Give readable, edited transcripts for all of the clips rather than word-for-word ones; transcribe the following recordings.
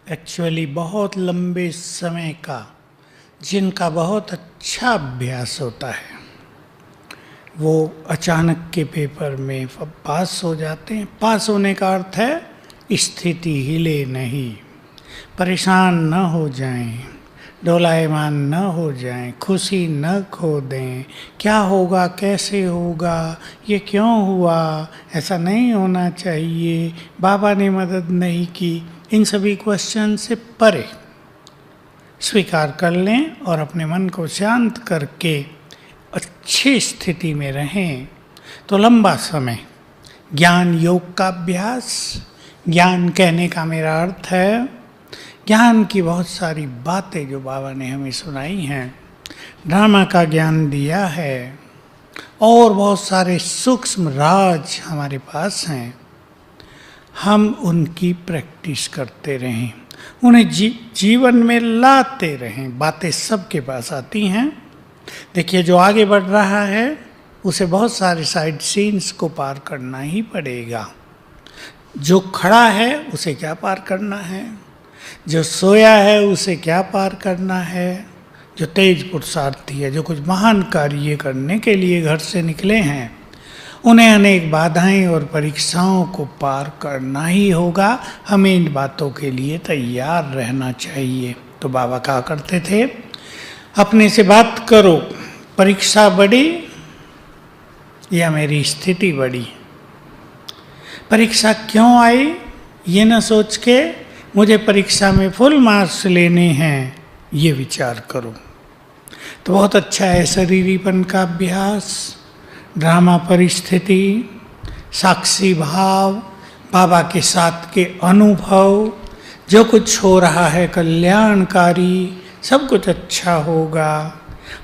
Actually बहुत लंबे समय का जिनका बहुत अच्छा अभ्यास होता है वो अचानक के पेपर में पास हो जाते हैं। पास होने का अर्थ है स्थिति हिले नहीं, परेशान न हो जाएं, डोलायमान न हो जाएं, खुशी न खो दें। क्या होगा, कैसे होगा, ये क्यों हुआ, ऐसा नहीं होना चाहिए, बाबा ने मदद नहीं की, इन सभी क्वेश्चन से परे स्वीकार कर लें और अपने मन को शांत करके अच्छी स्थिति में रहें तो लंबा समय ज्ञान योग का अभ्यास। ज्ञान कहने का मेरा अर्थ है ज्ञान की बहुत सारी बातें जो बाबा ने हमें सुनाई हैं, ड्रामा का ज्ञान दिया है और बहुत सारे सूक्ष्म राज हमारे पास हैं। हम उनकी प्रैक्टिस करते रहें, उन्हें जीवन में लाते रहें। बातें सबके पास आती हैं। देखिए, जो आगे बढ़ रहा है उसे बहुत सारे साइड सीन्स को पार करना ही पड़ेगा। जो खड़ा है उसे क्या पार करना है, जो सोया है उसे क्या पार करना है, जो तेज पुरुषार्थी है, जो कुछ महान कार्य करने के लिए घर से निकले हैं, उन्हें अनेक बाधाएं और परीक्षाओं को पार करना ही होगा। हमें इन बातों के लिए तैयार रहना चाहिए। तो बाबा कहा करते थे, अपने से बात करो, परीक्षा बड़ी या मेरी स्थिति बड़ी। परीक्षा क्यों आई ये न सोच के मुझे परीक्षा में फुल मार्क्स लेने हैं, ये विचार करो। तो बहुत अच्छा है शरीरीपन का अभ्यास, ड्रामा परिस्थिति, साक्षी भाव, बाबा के साथ के अनुभव, जो कुछ हो रहा है कल्याणकारी, सब कुछ अच्छा होगा।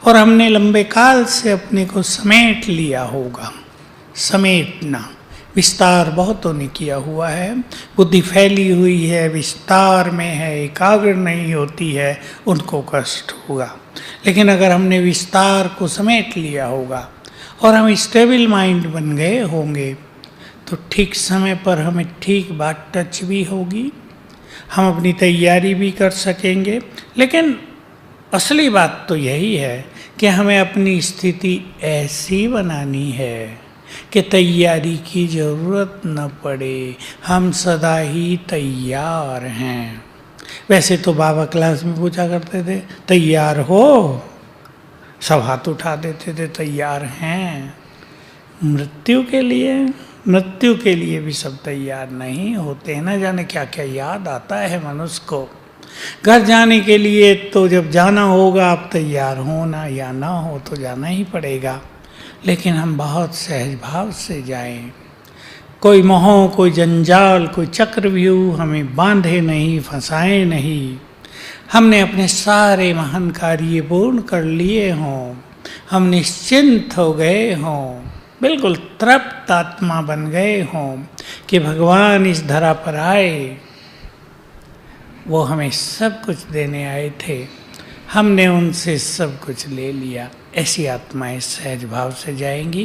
और हमने लंबे काल से अपने को समेट लिया होगा। समेटना, विस्तार बहुतों ने किया हुआ है। बुद्धि फैली हुई है, विस्तार में है, एकाग्र नहीं होती है, उनको कष्ट होगा। लेकिन अगर हमने विस्तार को समेट लिया होगा और हम स्टेबल माइंड बन गए होंगे तो ठीक समय पर हमें ठीक बात टच भी होगी, हम अपनी तैयारी भी कर सकेंगे। लेकिन असली बात तो यही है कि हमें अपनी स्थिति ऐसी बनानी है कि तैयारी की ज़रूरत न पड़े, हम सदा ही तैयार हैं। वैसे तो बाबा क्लास में पूछा करते थे, तैयार हो? सब हाथ उठा देते थे, तैयार हैं। मृत्यु के लिए, मृत्यु के लिए भी सब तैयार नहीं होते हैं। न जाने क्या क्या याद आता है मनुष्य को। घर जाने के लिए तो जब जाना होगा आप तैयार हो ना या ना हो तो जाना ही पड़ेगा। लेकिन हम बहुत सहज भाव से जाएं, कोई मोह, कोई जंजाल, कोई चक्रव्यूह हमें बांधे नहीं, फंसाए नहीं। हमने अपने सारे महान कार्य पूर्ण कर लिए हों, हम निश्चिंत हो गए हों, बिल्कुल तृप्त आत्मा बन गए हों कि भगवान इस धरा पर आए, वो हमें सब कुछ देने आए थे, हमने उनसे सब कुछ ले लिया। ऐसी आत्माएं सहज भाव से जाएंगी।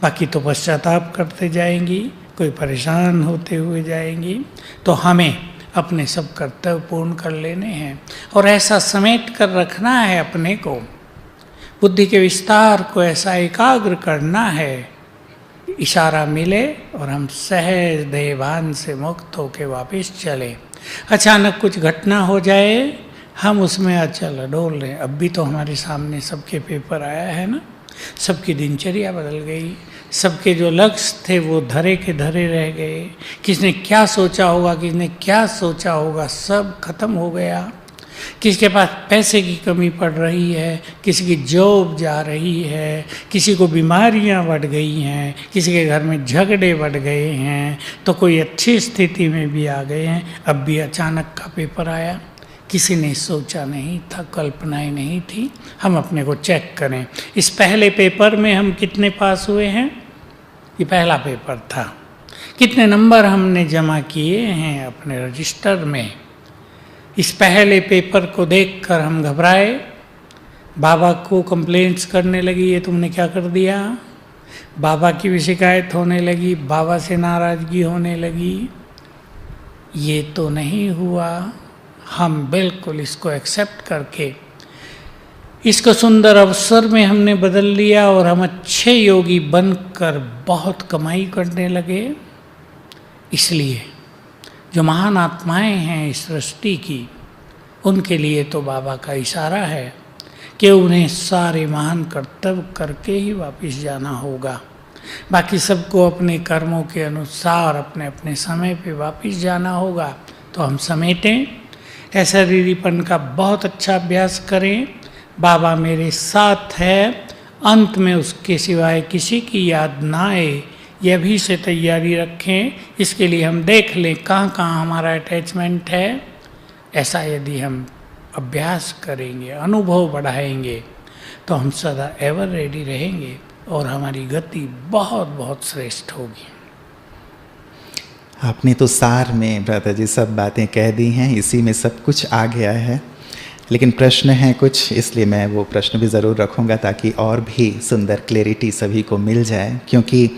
बाकी तो पश्चाताप करते जाएंगी, कोई परेशान होते हुए जाएंगी। तो हमें अपने सब कर्तव्य पूर्ण कर लेने हैं और ऐसा समेट कर रखना है अपने को। बुद्धि के विस्तार को ऐसा एकाग्र करना है, इशारा मिले और हम सहज देहभान से मुक्त होकर वापस चले। अचानक कुछ घटना हो जाए, हम उसमें अचल अडोल रहे। अब भी तो हमारे सामने सबके पेपर आया है ना, सबकी दिनचर्या बदल गई, सबके जो लक्ष्य थे वो धरे के धरे रह गए। किसने क्या सोचा होगा, किसने क्या सोचा होगा, सब खत्म हो गया। किसके पास पैसे की कमी पड़ रही है, किसी की जॉब जा रही है, किसी को बीमारियां बढ़ गई हैं, किसी के घर में झगड़े बढ़ गए हैं, तो कोई अच्छी स्थिति में भी आ गए हैं। अब भी अचानक का पेपर आया, किसी ने सोचा नहीं था, कल्पनाएं नहीं थी। हम अपने को चेक करें, इस पहले पेपर में हम कितने पास हुए हैं। ये पहला पेपर था, कितने नंबर हमने जमा किए हैं अपने रजिस्टर में। इस पहले पेपर को देखकर हम घबराए, बाबा को कंप्लेंट्स करने लगी, ये तुमने क्या कर दिया। बाबा की भी शिकायत होने लगी, बाबा से नाराज़गी होने लगी। ये तो नहीं हुआ, हम बिल्कुल इसको एक्सेप्ट करके इसको सुंदर अवसर में हमने बदल लिया और हम अच्छे योगी बनकर बहुत कमाई करने लगे। इसलिए जो महान आत्माएं हैं इस सृष्टि की, उनके लिए तो बाबा का इशारा है कि उन्हें सारे महान कर्तव्य करके ही वापस जाना होगा। बाकी सबको अपने कर्मों के अनुसार अपने अपने समय पे वापस जाना होगा। तो हम समेटें, ऐसा रीरीपन का बहुत अच्छा अभ्यास करें। बाबा मेरे साथ है, अंत में उसके सिवाय किसी की याद ना आए, यह भी से तैयारी रखें। इसके लिए हम देख लें कहाँ कहाँ हमारा अटैचमेंट है। ऐसा यदि हम अभ्यास करेंगे, अनुभव बढ़ाएंगे, तो हम सदा एवर रेडी रहेंगे और हमारी गति बहुत बहुत श्रेष्ठ होगी। आपने तो सार में भ्राता जी सब बातें कह दी हैं, इसी में सब कुछ आ गया है। लेकिन प्रश्न है कुछ, इसलिए मैं वो प्रश्न भी ज़रूर रखूँगा ताकि और भी सुंदर क्लैरिटी सभी को मिल जाए। क्योंकि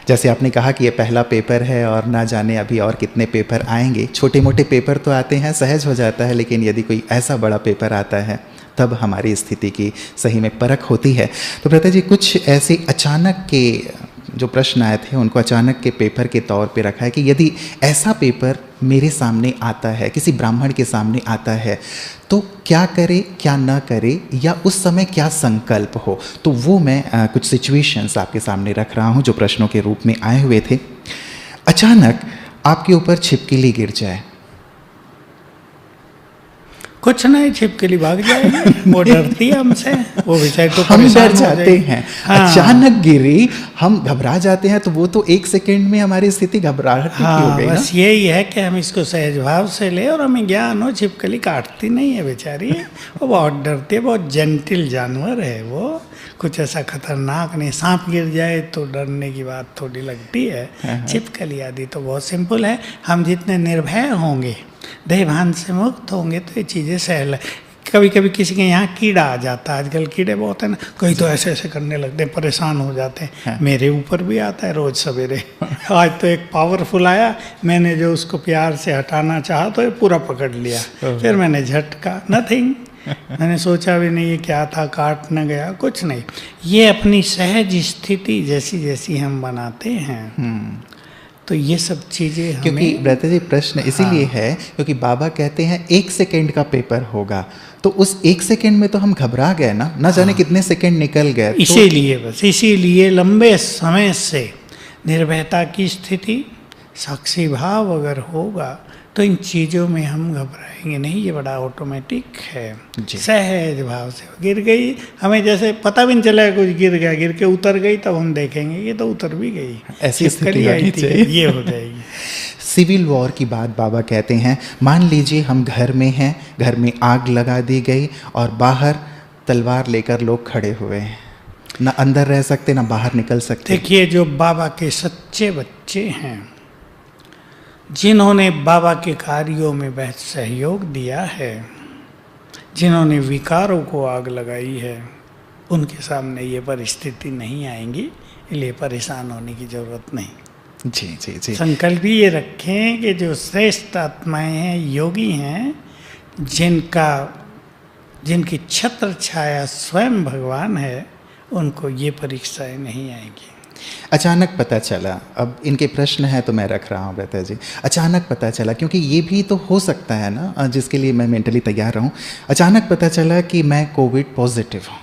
जैसे आपने कहा कि ये पहला पेपर है और ना जाने अभी और कितने पेपर आएंगे। छोटे मोटे पेपर तो आते हैं, सहज हो जाता है, लेकिन यदि कोई ऐसा बड़ा पेपर आता है तब हमारी स्थिति की सही में परख होती है। तो भ्राता जी, कुछ ऐसे अचानक के जो प्रश्न आए थे उनको अचानक के पेपर के तौर पे रखा है कि यदि ऐसा पेपर मेरे सामने आता है, किसी ब्राह्मण के सामने आता है, तो क्या करे क्या ना करे, या उस समय क्या संकल्प हो। तो वो मैं कुछ सिचुएशंस आपके सामने रख रहा हूँ जो प्रश्नों के रूप में आए हुए थे। अचानक आपके ऊपर छिपकली गिर जाए, कुछ नहीं, छिपकली भाग जाएगी, वो डरती है हमसे, वो बेचारी तो हम परेशान डर हो जाते जाएगी। हैं। हाँ। अचानक गिरी, हम घबरा जाते हैं, तो वो तो एक सेकंड में हमारी स्थिति घबराहट की हो गई ना। बस यही है कि हम इसको सहज भाव से ले और हमें ज्ञान हो, छिपकली काटती नहीं है बेचारी, वो बहुत डरती है, बहुत जेंटिल जानवर है वो, कुछ ऐसा खतरनाक नहीं। सांप गिर जाए तो डरने की बात थोड़ी लगती है, छिपकली आदि तो बहुत सिंपल है। हम जितने निर्भय होंगे, देहभान से मुक्त होंगे, तो ये चीज़ें सहल है। कभी कभी किसी के यहाँ कीड़ा आ जाता है, आजकल कीड़े बहुत है ना, कहीं तो ऐसे ऐसे करने लगते हैं, परेशान हो जाते हैं। मेरे ऊपर भी आता है रोज सवेरे। आज तो एक पावरफुल आया, मैंने जो उसको प्यार से हटाना चाहा तो ये पूरा पकड़ लिया, फिर मैंने झटका, नथिंग, मैंने सोचा भी नहीं ये क्या था, काट न गया, कुछ नहीं। ये अपनी सहज स्थिति जैसी जैसी हम बनाते हैं, तो ये सब चीज़ें हमें, क्योंकि भ्राता जी प्रश्न इसीलिए है क्योंकि बाबा कहते हैं 1 सेकंड का पेपर होगा, तो उस 1 सेकंड में तो हम घबरा गए ना जाने कितने सेकंड निकल गए। इसीलिए बस इसीलिए लंबे समय से निर्भयता की स्थिति, साक्षी भाव अगर होगा तो इन चीज़ों में हम घबराएंगे नहीं, ये बड़ा ऑटोमेटिक है। सहज भाव से गिर गई, हमें जैसे पता भी नहीं चला कुछ गिर गया, गिर के उतर गई, तब हम देखेंगे ये तो उतर भी गई, ऐसी स्थिति होनी चाहिए, ये हो जाएगी। सिविल वॉर की बात बाबा कहते हैं, मान लीजिए हम घर में हैं, घर में आग लगा दी गई और बाहर तलवार लेकर लोग खड़े हुए हैं, ना अंदर रह सकते ना बाहर निकल सकते। देखिए, जो बाबा के सच्चे बच्चे हैं, जिन्होंने बाबा के कार्यों में बहुत सहयोग दिया है, जिन्होंने विकारों को आग लगाई है, उनके सामने ये परिस्थिति नहीं आएंगी, इसलिए परेशान होने की जरूरत नहीं। जी जी जी। संकल्प ये रखें कि जो श्रेष्ठ आत्माएं हैं, योगी हैं, जिनकी छत्र छाया स्वयं भगवान है, उनको ये परीक्षाएं नहीं आएंगी। अचानक पता चला, अब इनके प्रश्न है तो मैं रख रहा हूँ भ्राता जी, अचानक पता चला, क्योंकि ये भी तो हो सकता है ना, जिसके लिए मैं मेंटली तैयार रहूँ। अचानक पता चला कि मैं कोविड पॉजिटिव हूँ।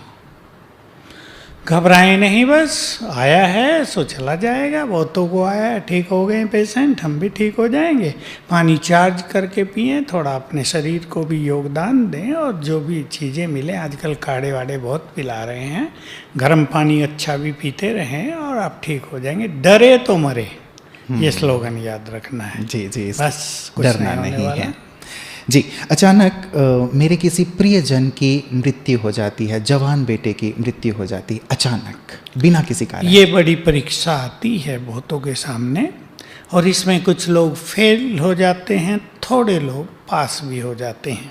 घबराएं नहीं, बस आया है सो चला जाएगा, बहुतों को आया है, ठीक हो गए पेशेंट, हम भी ठीक हो जाएंगे। पानी चार्ज करके पिएं, थोड़ा अपने शरीर को भी योगदान दें, और जो भी चीज़ें मिले, आजकल काढ़े वाड़े बहुत पिला रहे हैं, गर्म पानी अच्छा भी पीते रहें और आप ठीक हो जाएंगे। डरे तो मरे, ये स्लोगन याद रखना है। जी जी, बस डरना नहीं है जी। अचानक मेरे किसी प्रियजन की मृत्यु हो जाती है, जवान बेटे की मृत्यु हो जाती है अचानक, बिना किसी कारण। ये बड़ी परीक्षा आती है बहुतों के सामने, और इसमें कुछ लोग फेल हो जाते हैं, थोड़े लोग पास भी हो जाते हैं,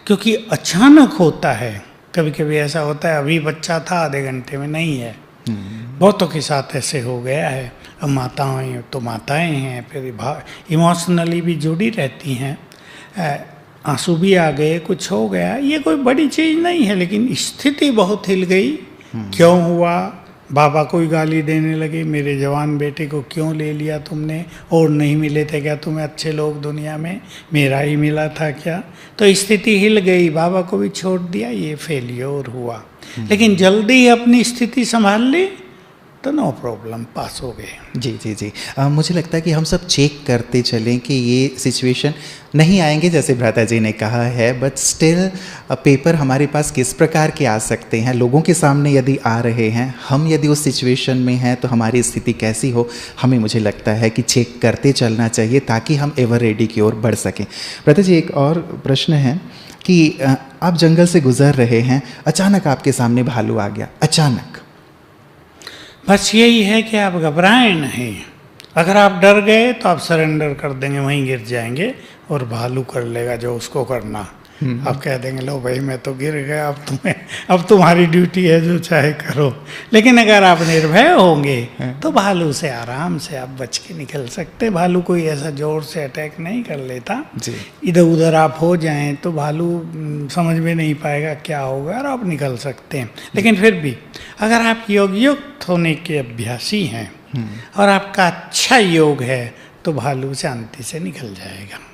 क्योंकि अचानक होता है। कभी कभी ऐसा होता है, अभी बच्चा था, आधे घंटे में नहीं है। बहुतों के साथ ऐसे हो गया है। अब माताएं तो माताएं हैं, फिर इमोशनली भी जुड़ी रहती हैं, आंसू भी आ गए, कुछ हो गया, ये कोई बड़ी चीज़ नहीं है, लेकिन स्थिति बहुत हिल गई। क्यों हुआ? बाबा कोई गाली देने लगे, मेरे जवान बेटे को क्यों ले लिया तुमने, और नहीं मिले थे क्या तुम्हें अच्छे लोग दुनिया में, मेरा ही मिला था क्या? तो स्थिति हिल गई, बाबा को भी छोड़ दिया, ये फेलियर हुआ। लेकिन जल्दी ही अपनी स्थिति संभाल ली तो नो प्रॉब्लम, पास हो गए। जी जी जी। मुझे लगता है कि हम सब चेक करते चलें कि ये सिचुएशन नहीं आएंगे जैसे भ्राता जी ने कहा है, बट स्टिल पेपर हमारे पास किस प्रकार के आ सकते हैं, लोगों के सामने यदि आ रहे हैं, हम यदि उस सिचुएशन में हैं तो हमारी स्थिति कैसी हो, हमें मुझे लगता है कि चेक करते चलना चाहिए ताकि हम एवर रेडी की ओर बढ़ सकें। भ्राता जी, एक और प्रश्न है कि आप जंगल से गुजर रहे हैं, अचानक आपके सामने भालू आ गया, अचानक। बस यही है कि आप घबराएं नहीं। अगर आप डर गए तो आप सरेंडर कर देंगे, वहीं गिर जाएंगे और भालू कर लेगा जो उसको करना। आप कह देंगे लो भाई मैं तो गिर गया, अब तुम्हारी ड्यूटी है, जो चाहे करो। लेकिन अगर आप निर्भय होंगे तो भालू से आराम से आप बच के निकल सकते। भालू कोई ऐसा जोर से अटैक नहीं कर लेता। इधर उधर आप हो जाएं तो भालू समझ में नहीं पाएगा क्या होगा और आप निकल सकते हैं। लेकिन फिर भी अगर आप योगयुक्त होने के अभ्यासी हैं और आपका अच्छा योग है तो भालू शांति से निकल जाएगा।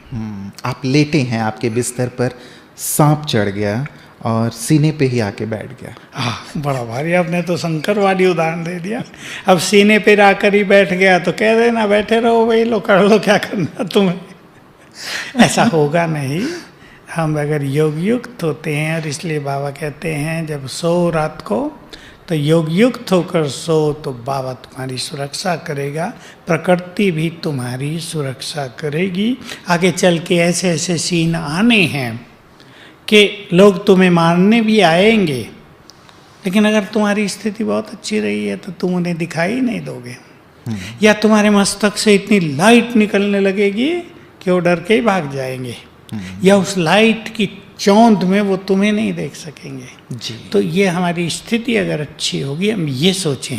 आप लेटे हैं, आपके बिस्तर पर सांप चढ़ गया और सीने पे ही आके बैठ गया। हाँ, बड़ा भारी, आपने तो शंकरवादी उदाहरण दे दिया। अब सीने पे आकर ही बैठ गया तो कह देना बैठे रहो भाई, लो कर लो, क्या करना तुम्हें। ऐसा होगा नहीं। हम अगर योगयुक्त होते हैं, और इसलिए बाबा कहते हैं जब सो रात को तो योगयुक्त होकर सो तो बाबा तुम्हारी सुरक्षा करेगा, प्रकृति भी तुम्हारी सुरक्षा करेगी। आगे चल के ऐसे ऐसे सीन आने हैं कि लोग तुम्हें मारने भी आएंगे, लेकिन अगर तुम्हारी स्थिति बहुत अच्छी रही है तो तुम उन्हें दिखाई नहीं दोगे, या तुम्हारे मस्तक से इतनी लाइट निकलने लगेगी कि वो डर के ही भाग जाएंगे, या उस लाइट की चौंध में वो तुम्हें नहीं देख सकेंगे जी। तो ये हमारी स्थिति अगर अच्छी होगी, हम ये सोचें।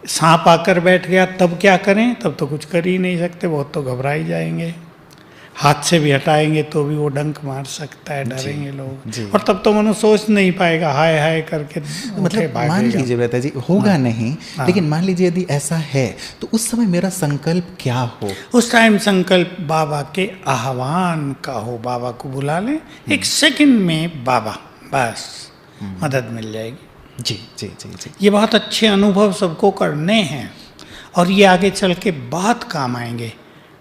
सांप आकर बैठ गया तब क्या करें? तब तो कुछ कर ही नहीं सकते, बहुत तो घबरा ही जाएंगे। हाथ से भी हटाएंगे तो भी वो डंक मार सकता है, डरेंगे लोग, और तब तो मनुष्य सोच नहीं पाएगा, हाय हाय करके मतलब मान लीजिए भ्राता जी होगा नहीं, लेकिन मान लीजिए यदि ऐसा है तो उस समय मेरा संकल्प क्या हो? उस टाइम संकल्प बाबा के आह्वान का हो, बाबा को बुला लें, एक सेकंड में बाबा, बस मदद मिल जाएगी। जी जी जी जी। ये बहुत अच्छे अनुभव सबको करने हैं और ये आगे चल के बहुत काम आएंगे।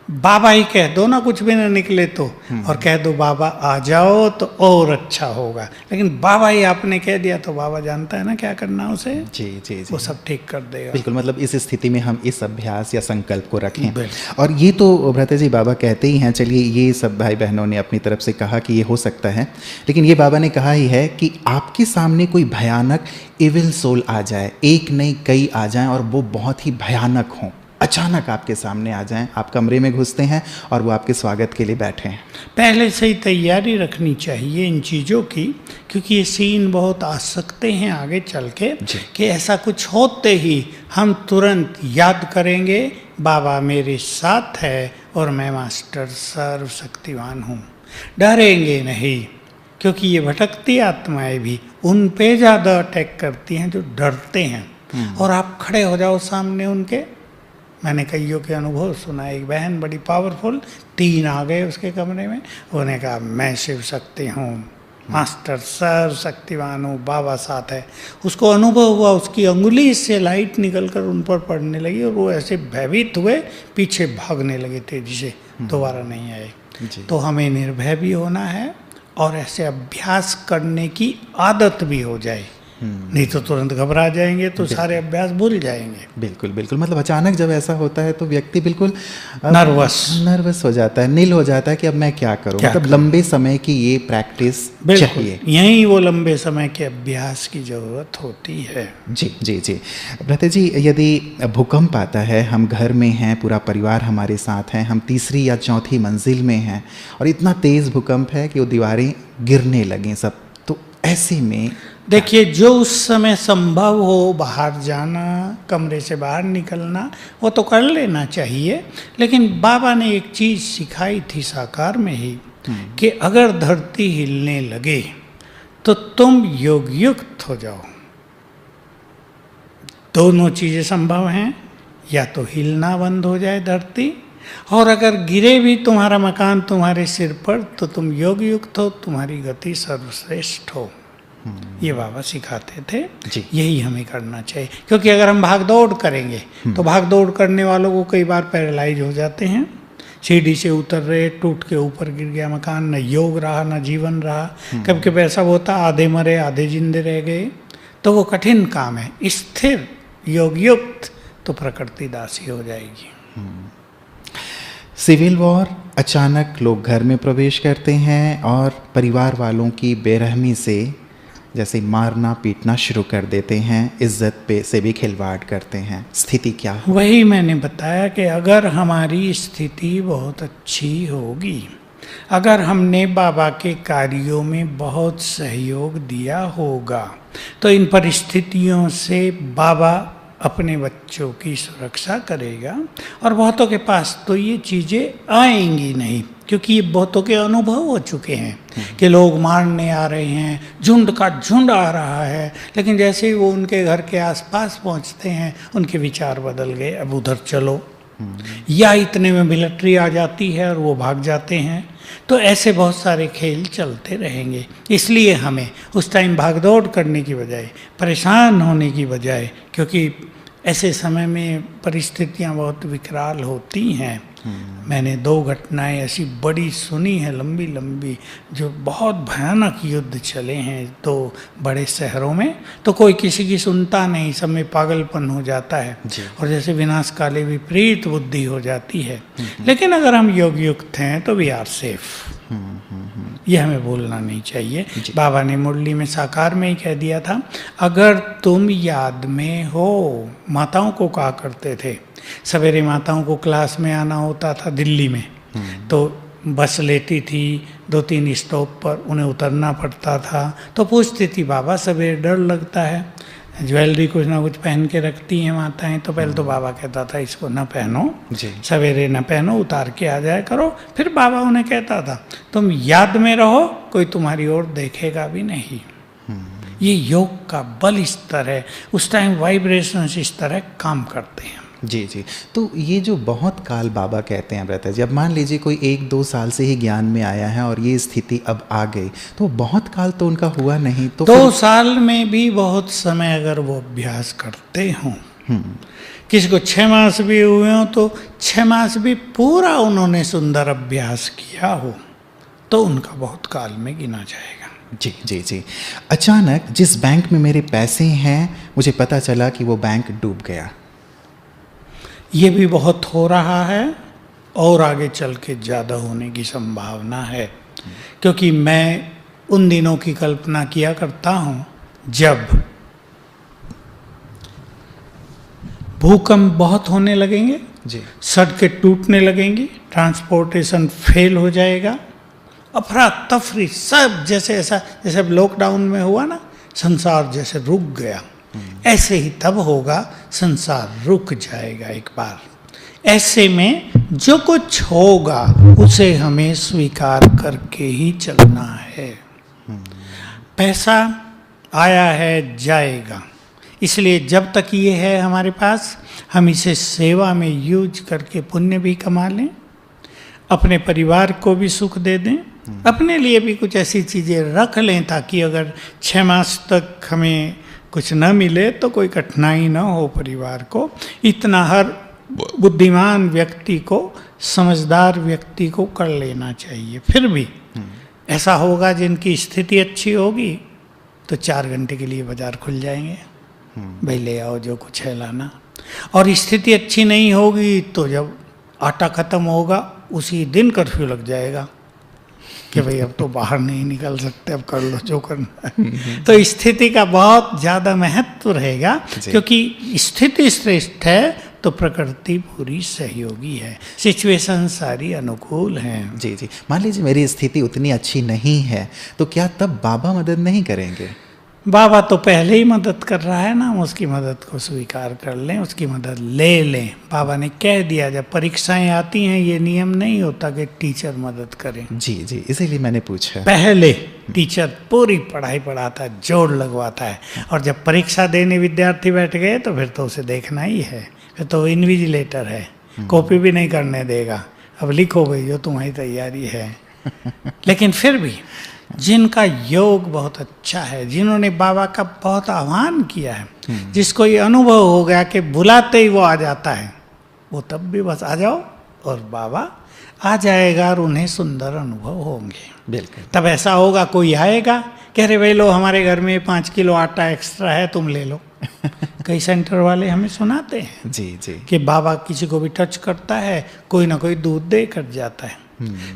बाबा ही कह दो ना, कुछ भी ना निकले तो, और कह दो बाबा आ जाओ तो और अच्छा होगा। लेकिन बाबा ही आपने कह दिया तो बाबा जानता है ना क्या करना उसे। जी जी जी, वो सब ठीक कर देगा। बिल्कुल, मतलब इस स्थिति में हम इस अभ्यास या संकल्प को रखें। और ये तो भ्राता जी बाबा कहते ही हैं। चलिए, ये सब भाई बहनों ने अपनी तरफ से कहा कि ये हो सकता है, लेकिन ये बाबा ने कहा ही है कि आपके सामने कोई भयानक इविल सोल आ जाए, एक नहीं कई आ जाएं और वो बहुत ही भयानक हों, अचानक आपके सामने आ जाएं, आप कमरे में घुसते हैं और वो आपके स्वागत के लिए बैठे हैं। पहले से ही तैयारी रखनी चाहिए इन चीज़ों की, क्योंकि ये सीन बहुत आ सकते हैं आगे चल के कि ऐसा कुछ होते ही हम तुरंत याद करेंगे बाबा मेरे साथ है और मैं मास्टर सर्वशक्तिवान हूँ। डरेंगे नहीं, क्योंकि ये भटकती आत्माएं भी उन पे ज़्यादा अटैक करती हैं जो डरते हैं। और आप खड़े हो जाओ सामने उनके। मैंने कईयों के अनुभव सुना। एक बहन बड़ी पावरफुल, 3 आ गए उसके कमरे में, उन्होंने कहा मैं शिव शक्ति हूँ, मास्टर सर्वशक्तिवान हूँ, बाबा साथ है। उसको अनुभव हुआ, उसकी अंगुली से लाइट निकलकर उन पर पड़ने लगी और वो ऐसे भयभीत हुए, पीछे भागने लगे तेजी से, दोबारा नहीं आए। तो हमें निर्भय भी होना है और ऐसे अभ्यास करने की आदत भी हो जाए, नहीं तो तुरंत घबरा जाएंगे तो सारे अभ्यास भूल जाएंगे। बिल्कुल बिल्कुल, मतलब अचानक जब ऐसा होता है तो व्यक्ति बिल्कुल नर्वस हो जाता है, नील हो जाता है कि अब मैं क्या करूं। मतलब लंबे समय की ये प्रैक्टिस चाहिए, यही वो लंबे समय के अभ्यास की जरूरत होती है। जी जी जी। भ्राता जी, यदि भूकंप आता है, हम घर में हैं, पूरा परिवार हमारे साथ है, हम 3री या 4थी मंजिल में हैं और इतना तेज भूकंप है कि वो दीवारें गिरने लगें सब, तो ऐसे में देखिए, जो उस समय संभव हो बाहर जाना, कमरे से बाहर निकलना, वो तो कर लेना चाहिए। लेकिन बाबा ने एक चीज़ सिखाई थी साकार में ही कि अगर धरती हिलने लगे तो तुम योग युक्त हो जाओ। दोनों चीजें संभव हैं, या तो हिलना बंद हो जाए धरती, और अगर गिरे भी तुम्हारा मकान तुम्हारे सिर पर तो तुम योग युक्त हो, तुम्हारी गति सर्वश्रेष्ठ हो। ये बाबा सिखाते थे। यही हमें करना चाहिए, क्योंकि अगर हम भाग दौड़ करेंगे तो भाग दौड़ करने वालों को कई बार पैरालाइज हो जाते हैं। सीढ़ी से उतर रहे, टूट के ऊपर गिर गया मकान, न योग रहा न जीवन रहा। कभी कभी ऐसा होता, आधे मरे आधे जिंदे रह गए, तो वो कठिन काम है। स्थिर योग युक्त तो प्रकृति दासी हो जाएगी। सिविल वॉर, अचानक लोग घर में प्रवेश करते हैं और परिवार वालों की बेरहमी से जैसे मारना पीटना शुरू कर देते हैं, इज्जत पे से भी खिलवाड़ करते हैं। स्थिति क्या है? वही मैंने बताया कि अगर हमारी स्थिति बहुत अच्छी होगी, अगर हमने बाबा के कार्यों में बहुत सहयोग दिया होगा, तो इन परिस्थितियों से बाबा अपने बच्चों की सुरक्षा करेगा। और बहुतों के पास तो ये चीज़ें आएंगी नहीं, क्योंकि ये बहुतों के अनुभव हो चुके हैं कि लोग मारने आ रहे हैं, झुंड का झुंड आ रहा है, लेकिन जैसे ही वो उनके घर के आसपास पहुंचते हैं उनके विचार बदल गए, अब उधर चलो। या इतने में मिलिट्री आ जाती है और वो भाग जाते हैं। तो ऐसे बहुत सारे खेल चलते रहेंगे। इसलिए हमें उस टाइम भागदौड़ करने की बजाय, परेशान होने की बजाय, क्योंकि ऐसे समय में परिस्थितियां बहुत विकराल होती हैं। मैंने 2 घटनाएं ऐसी बड़ी सुनी है, लंबी लंबी, जो बहुत भयानक युद्ध चले हैं 2 बड़े शहरों में। तो कोई किसी की सुनता नहीं, सब में पागलपन हो जाता है और जैसे विनाश काले विपरीत बुद्धि हो जाती है। लेकिन अगर हम योग युक्त हैं तो वी आर सेफ। ये हमें बोलना नहीं चाहिए। बाबा ने मुरली में साकार में ही कह दिया था, अगर तुम याद में हो, माताओं को कहा करते थे, सवेरे माताओं को क्लास में आना होता था दिल्ली में, तो बस लेती थी 2-3 स्टॉप पर, उन्हें उतरना पड़ता था, तो पूछती थी बाबा सवेरे डर लगता है, ज्वेलरी कुछ ना कुछ पहन के रखती हैं माताएं, तो पहले तो बाबा कहता था इसको ना पहनो, सवेरे ना पहनो, उतार के आ जाया करो। फिर बाबा उन्हें कहता था तुम याद में रहो, कोई तुम्हारी ओर देखेगा भी नहीं। ये योग का बल इस तरह, उस टाइम वाइब्रेशंस इस तरह काम करते हैं। जी। तो ये जो बहुत काल बाबा कहते हैं ब्रता जी, अब मान लीजिए कोई 1-2 साल से ही ज्ञान में आया है और ये स्थिति अब आ गई, तो बहुत काल तो उनका हुआ नहीं, तो 2 साल में भी बहुत समय अगर वो अभ्यास करते हों, किसी को 6 मास भी हुए हों, तो 6 मास भी पूरा उन्होंने सुंदर अभ्यास किया हो, तो उनका बहुत काल में गिना जाएगा। जी। अचानक जिस बैंक में मेरे पैसे हैं, मुझे पता चला कि वो बैंक डूब गया। ये भी बहुत हो रहा है और आगे चल के ज़्यादा होने की संभावना है, क्योंकि मैं उन दिनों की कल्पना किया करता हूँ जब भूकंप बहुत होने लगेंगे, सड़कें टूटने लगेंगी, ट्रांसपोर्टेशन फेल हो जाएगा, अफरा तफरी सब, जैसे ऐसा जैसे अब लॉकडाउन में हुआ ना, संसार जैसे रुक गया, ऐसे ही तब होगा, संसार रुक जाएगा एक बार। ऐसे में जो कुछ होगा उसे हमें स्वीकार करके ही चलना है। पैसा आया है जाएगा, इसलिए जब तक ये है हमारे पास, हम इसे सेवा में यूज करके पुण्य भी कमा लें, अपने परिवार को भी सुख दे दें, अपने लिए भी कुछ ऐसी चीज़ें रख लें ताकि अगर 6 मास तक हमें कुछ न मिले तो कोई कठिनाई न हो परिवार को। इतना हर बुद्धिमान व्यक्ति को, समझदार व्यक्ति को कर लेना चाहिए। फिर भी ऐसा होगा जिनकी स्थिति अच्छी होगी तो 4 घंटे के लिए बाजार खुल जाएंगे, भाई ले आओ जो कुछ है लाना। और स्थिति अच्छी नहीं होगी तो जब आटा खत्म होगा उसी दिन कर्फ्यू लग जाएगा कि भाई अब तो बाहर नहीं निकल सकते, अब कर लो जो करना है। तो स्थिति का बहुत ज़्यादा महत्व रहेगा, क्योंकि स्थिति श्रेष्ठ है तो प्रकृति पूरी सहयोगी है, सिचुएशन सारी अनुकूल हैं। जी। मान लीजिए मेरी स्थिति उतनी अच्छी नहीं है, तो क्या तब बाबा मदद नहीं करेंगे? बाबा तो पहले ही मदद कर रहा है ना, हम उसकी मदद को स्वीकार कर लें, उसकी मदद ले लें। बाबा ने कह दिया जब परीक्षाएं आती हैं ये नियम नहीं होता कि टीचर मदद करें। जी जी, इसीलिए मैंने पूछा। पहले टीचर पूरी पढ़ाई पढ़ाता है, जोर लगवाता है, और जब परीक्षा देने विद्यार्थी बैठ गए तो फिर तो उसे देखना ही है, फिर तो इन्विजिलेटर है, कॉपी भी नहीं करने देगा, अब लिखो भाई जो तुम्हारी तैयारी है। लेकिन फिर भी जिनका योग बहुत अच्छा है, जिन्होंने बाबा का बहुत आह्वान किया है, जिसको ये अनुभव हो गया कि बुलाते ही वो आ जाता है, वो तब भी बस आ जाओ और बाबा आ जाएगा और उन्हें सुंदर अनुभव होंगे। बिल्कुल। तब ऐसा होगा कोई आएगा कह रहे भाई लो हमारे घर में 5 किलो आटा एक्स्ट्रा है तुम ले लो। कई सेंटर वाले हमें सुनाते हैं जी जी कि बाबा किसी को भी टच करता है कोई ना कोई दूध दे कर जाता है।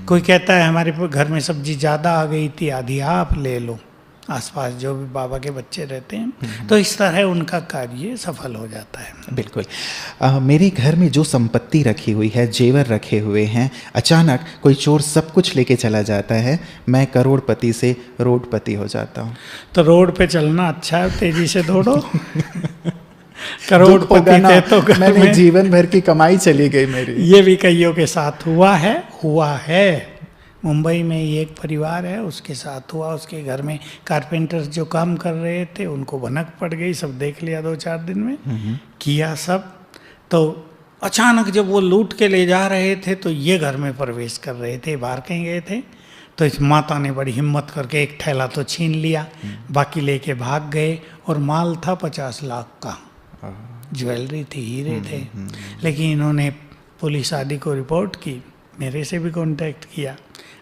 कोई कहता है हमारे घर में सब्जी ज़्यादा आ गई थी आधी आप ले लो, आसपास जो भी बाबा के बच्चे रहते हैं, तो इस तरह उनका कार्य सफल हो जाता है। बिल्कुल। मेरे घर में जो संपत्ति रखी हुई है, जेवर रखे हुए हैं, अचानक कोई चोर सब कुछ लेके चला जाता है, मैं करोड़पति से रोडपति हो जाता हूँ। तो रोड पे चलना अच्छा है, तेजी से दौड़ो। करोड़पति थे तो मैंने जीवन भर की कमाई चली गई मेरी। ये भी कईयों के साथ हुआ है। मुंबई में ही एक परिवार है, उसके साथ हुआ। उसके घर में कारपेंटर्स जो काम कर रहे थे उनको भनक पड़ गई, सब देख लिया 2-4 दिन में, किया सब। तो अचानक जब वो लूट के ले जा रहे थे तो ये घर में प्रवेश कर रहे थे, बाहर कहीं गए थे, तो इस माता ने बड़ी हिम्मत करके एक थैला तो छीन लिया, बाकी लेके भाग गए। और माल था 50 लाख का, ज्वेलरी थी, हीरे थे। लेकिन इन्होंने पुलिस आदि को रिपोर्ट की, मेरे से भी कांटेक्ट किया,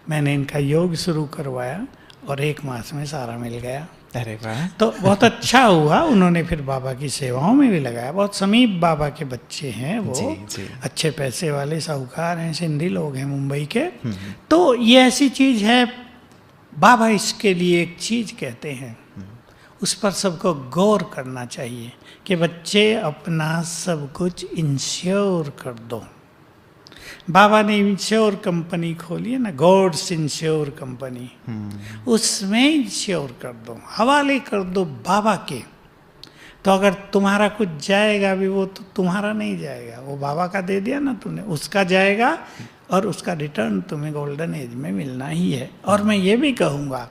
मैंने इनका योग शुरू करवाया और 1 मास में सारा मिल गया। अरे वाह। तो बहुत अच्छा हुआ। उन्होंने फिर बाबा की सेवाओं में भी लगाया। बहुत समीप बाबा के बच्चे हैं वो, जी, जी। अच्छे पैसे वाले साहूकार हैं, सिंधी लोग हैं मुंबई के। तो ये ऐसी चीज़ है, बाबा इसके लिए एक चीज़ कहते हैं, उस पर सबको गौर करना चाहिए कि बच्चे अपना सब कुछ इंश्योर कर दो। बाबा ने इंश्योर कंपनी खोली है ना, गॉड्स इंश्योर कंपनी, उसमें इंश्योर कर दो, हवाले कर दो बाबा के। तो अगर तुम्हारा कुछ जाएगा भी वो तो तुम्हारा नहीं जाएगा, वो बाबा का दे दिया ना तुमने, उसका जाएगा और उसका रिटर्न तुम्हें गोल्डन एज में मिलना ही है। और मैं ये भी कहूँगा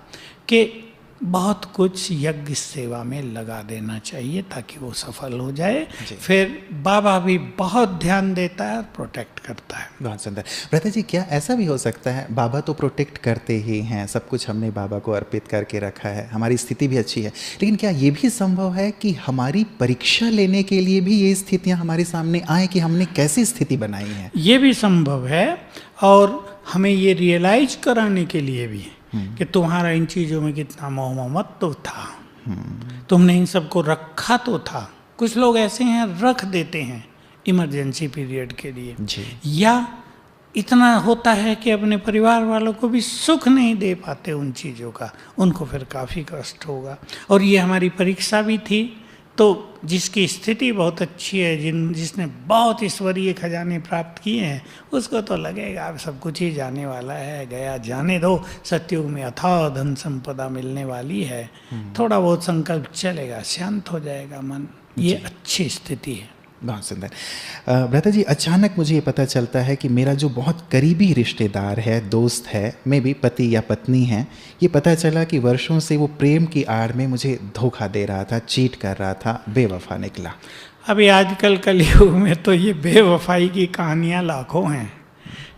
कि बहुत कुछ यज्ञ सेवा में लगा देना चाहिए ताकि वो सफल हो जाए। फिर बाबा भी बहुत ध्यान देता है और प्रोटेक्ट करता है। बहुत सुंदर। भ्राता जी, क्या ऐसा भी हो सकता है, बाबा तो प्रोटेक्ट करते ही हैं, सब कुछ हमने बाबा को अर्पित करके रखा है, हमारी स्थिति भी अच्छी है, लेकिन क्या ये भी संभव है कि हमारी परीक्षा लेने के लिए भी ये स्थितियाँ हमारे सामने आए कि हमने कैसी स्थिति बनाई है? ये भी संभव है, और हमें ये रियलाइज कराने के लिए भी कि तुम्हारा इन चीज़ों में कितना मोह ममत्व था, तुमने इन सबको रखा तो था। कुछ लोग ऐसे हैं रख देते हैं इमरजेंसी पीरियड के लिए जी। या इतना होता है कि अपने परिवार वालों को भी सुख नहीं दे पाते उन चीज़ों का, उनको फिर काफ़ी कष्ट होगा। और ये हमारी परीक्षा भी थी, तो जिसकी स्थिति बहुत अच्छी है, जिसने बहुत ईश्वरीय खजाने प्राप्त किए हैं, उसको तो लगेगा अब सब कुछ ही जाने वाला है, गया जाने दो, सतयुग में अथाह धन संपदा मिलने वाली है, थोड़ा बहुत संकल्प चलेगा, शांत हो जाएगा मन। ये अच्छी स्थिति है। बहुत सुंदर। भ्राता जी, अचानक मुझे ये पता चलता है कि मेरा जो बहुत करीबी रिश्तेदार है, दोस्त है, मे भी पति या पत्नी है, ये पता चला कि वर्षों से वो प्रेम की आड़ में मुझे धोखा दे रहा था, चीट कर रहा था, बेवफा निकला। अभी आजकल कलयुग में तो ये बेवफाई की कहानियाँ लाखों हैं।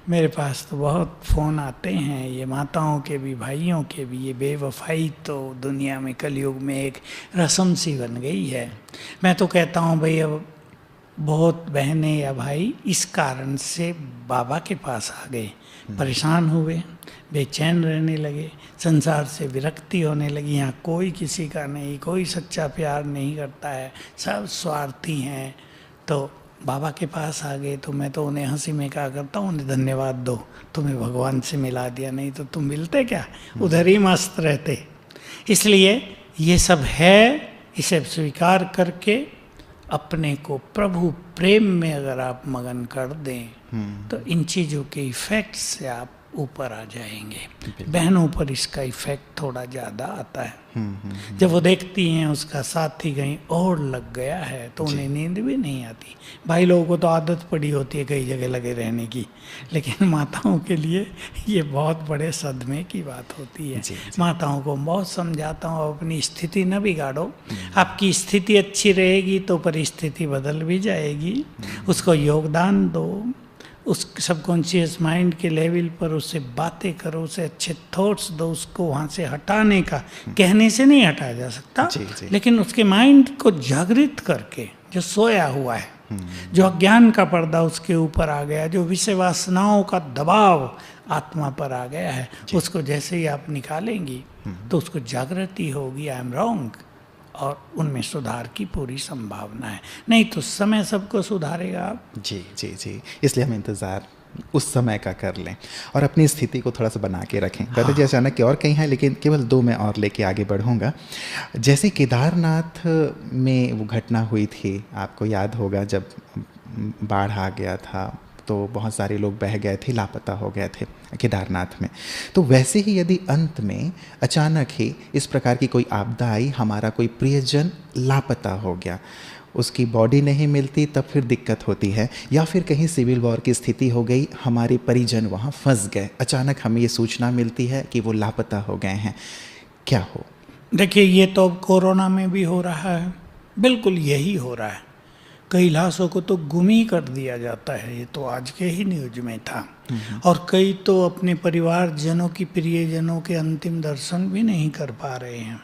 मेरे पास तो बहुत फ़ोन आते हैं, ये माताओं के भी, भाइयों के भी। ये बेवफाई तो दुनिया में कलयुग में एक रस्म सी बन गई है। मैं तो कहता हूँ भाई, अब बहुत बहनें या भाई इस कारण से बाबा के पास आ गए, परेशान हुए, बेचैन रहने लगे, संसार से विरक्ति होने लगी। यहाँ कोई किसी का नहीं, कोई सच्चा प्यार नहीं करता है, सब स्वार्थी हैं। तो बाबा के पास आ गए तो मैं तो उन्हें हंसी में कहा करता हूँ, उन्हें धन्यवाद दो, तुम्हें भगवान से मिला दिया, नहीं तो तुम मिलते क्या, उधर ही मस्त रहते। इसलिए ये सब है, इसे स्वीकार करके अपने को प्रभु प्रेम में अगर आप मगन कर दें तो इन चीज़ों के इफ़ेक्ट से आप ऊपर आ जाएंगे। बहनों पर इसका इफेक्ट थोड़ा ज़्यादा आता है। जब वो देखती हैं उसका साथी कहीं और लग गया है तो उन्हें नींद भी नहीं आती। भाई लोगों को तो आदत पड़ी होती है कई जगह लगे रहने की, लेकिन माताओं के लिए ये बहुत बड़े सदमे की बात होती है। माताओं को बहुत समझाता हूँ, अपनी स्थिति न बिगाड़ो। आपकी स्थिति अच्छी रहेगी तो परिस्थिति बदल भी जाएगी। उसको योगदान दो, उस सबकॉन्शियस माइंड के लेवल पर उससे बातें करो, उसे अच्छे थॉट्स दो, उसको वहाँ से हटाने का, कहने से नहीं हटाया जा सकता, लेकिन उसके माइंड को जागृत करके, जो सोया हुआ है, जो अज्ञान का पर्दा उसके ऊपर आ गया, जो विषय वासनाओं का दबाव आत्मा पर आ गया है, उसको जैसे ही आप निकालेंगी तो उसको जागृति होगी, आई एम रॉन्ग, और उनमें सुधार की पूरी संभावना है। नहीं तो समय सबको सुधारेगा आप। जी जी जी, इसलिए हम इंतज़ार उस समय का कर लें और अपनी स्थिति को थोड़ा सा बना के रखें। कहते जी अचानक के और कहीं हैं, लेकिन केवल 2 मैं और लेके आगे बढ़ूंगा। जैसे केदारनाथ में वो घटना हुई थी, आपको याद होगा, जब बाढ़ आ गया था तो बहुत सारे लोग बह गए थे, लापता हो गए थे केदारनाथ में। तो वैसे ही यदि अंत में अचानक ही इस प्रकार की कोई आपदा आई, हमारा कोई प्रियजन लापता हो गया, उसकी बॉडी नहीं मिलती, तब फिर दिक्कत होती है। या फिर कहीं सिविल वॉर की स्थिति हो गई, हमारे परिजन वहाँ फंस गए, अचानक हमें ये सूचना मिलती है कि वो लापता हो गए हैं, क्या हो? देखिए, ये तो अब कोरोना में भी हो रहा है, बिल्कुल यही हो रहा है। कई लाशों को तो गुम ही कर दिया जाता है, ये तो आज के ही न्यूज में था। और कई तो अपने परिवारजनों की, प्रियजनों के अंतिम दर्शन भी नहीं कर पा रहे हैं।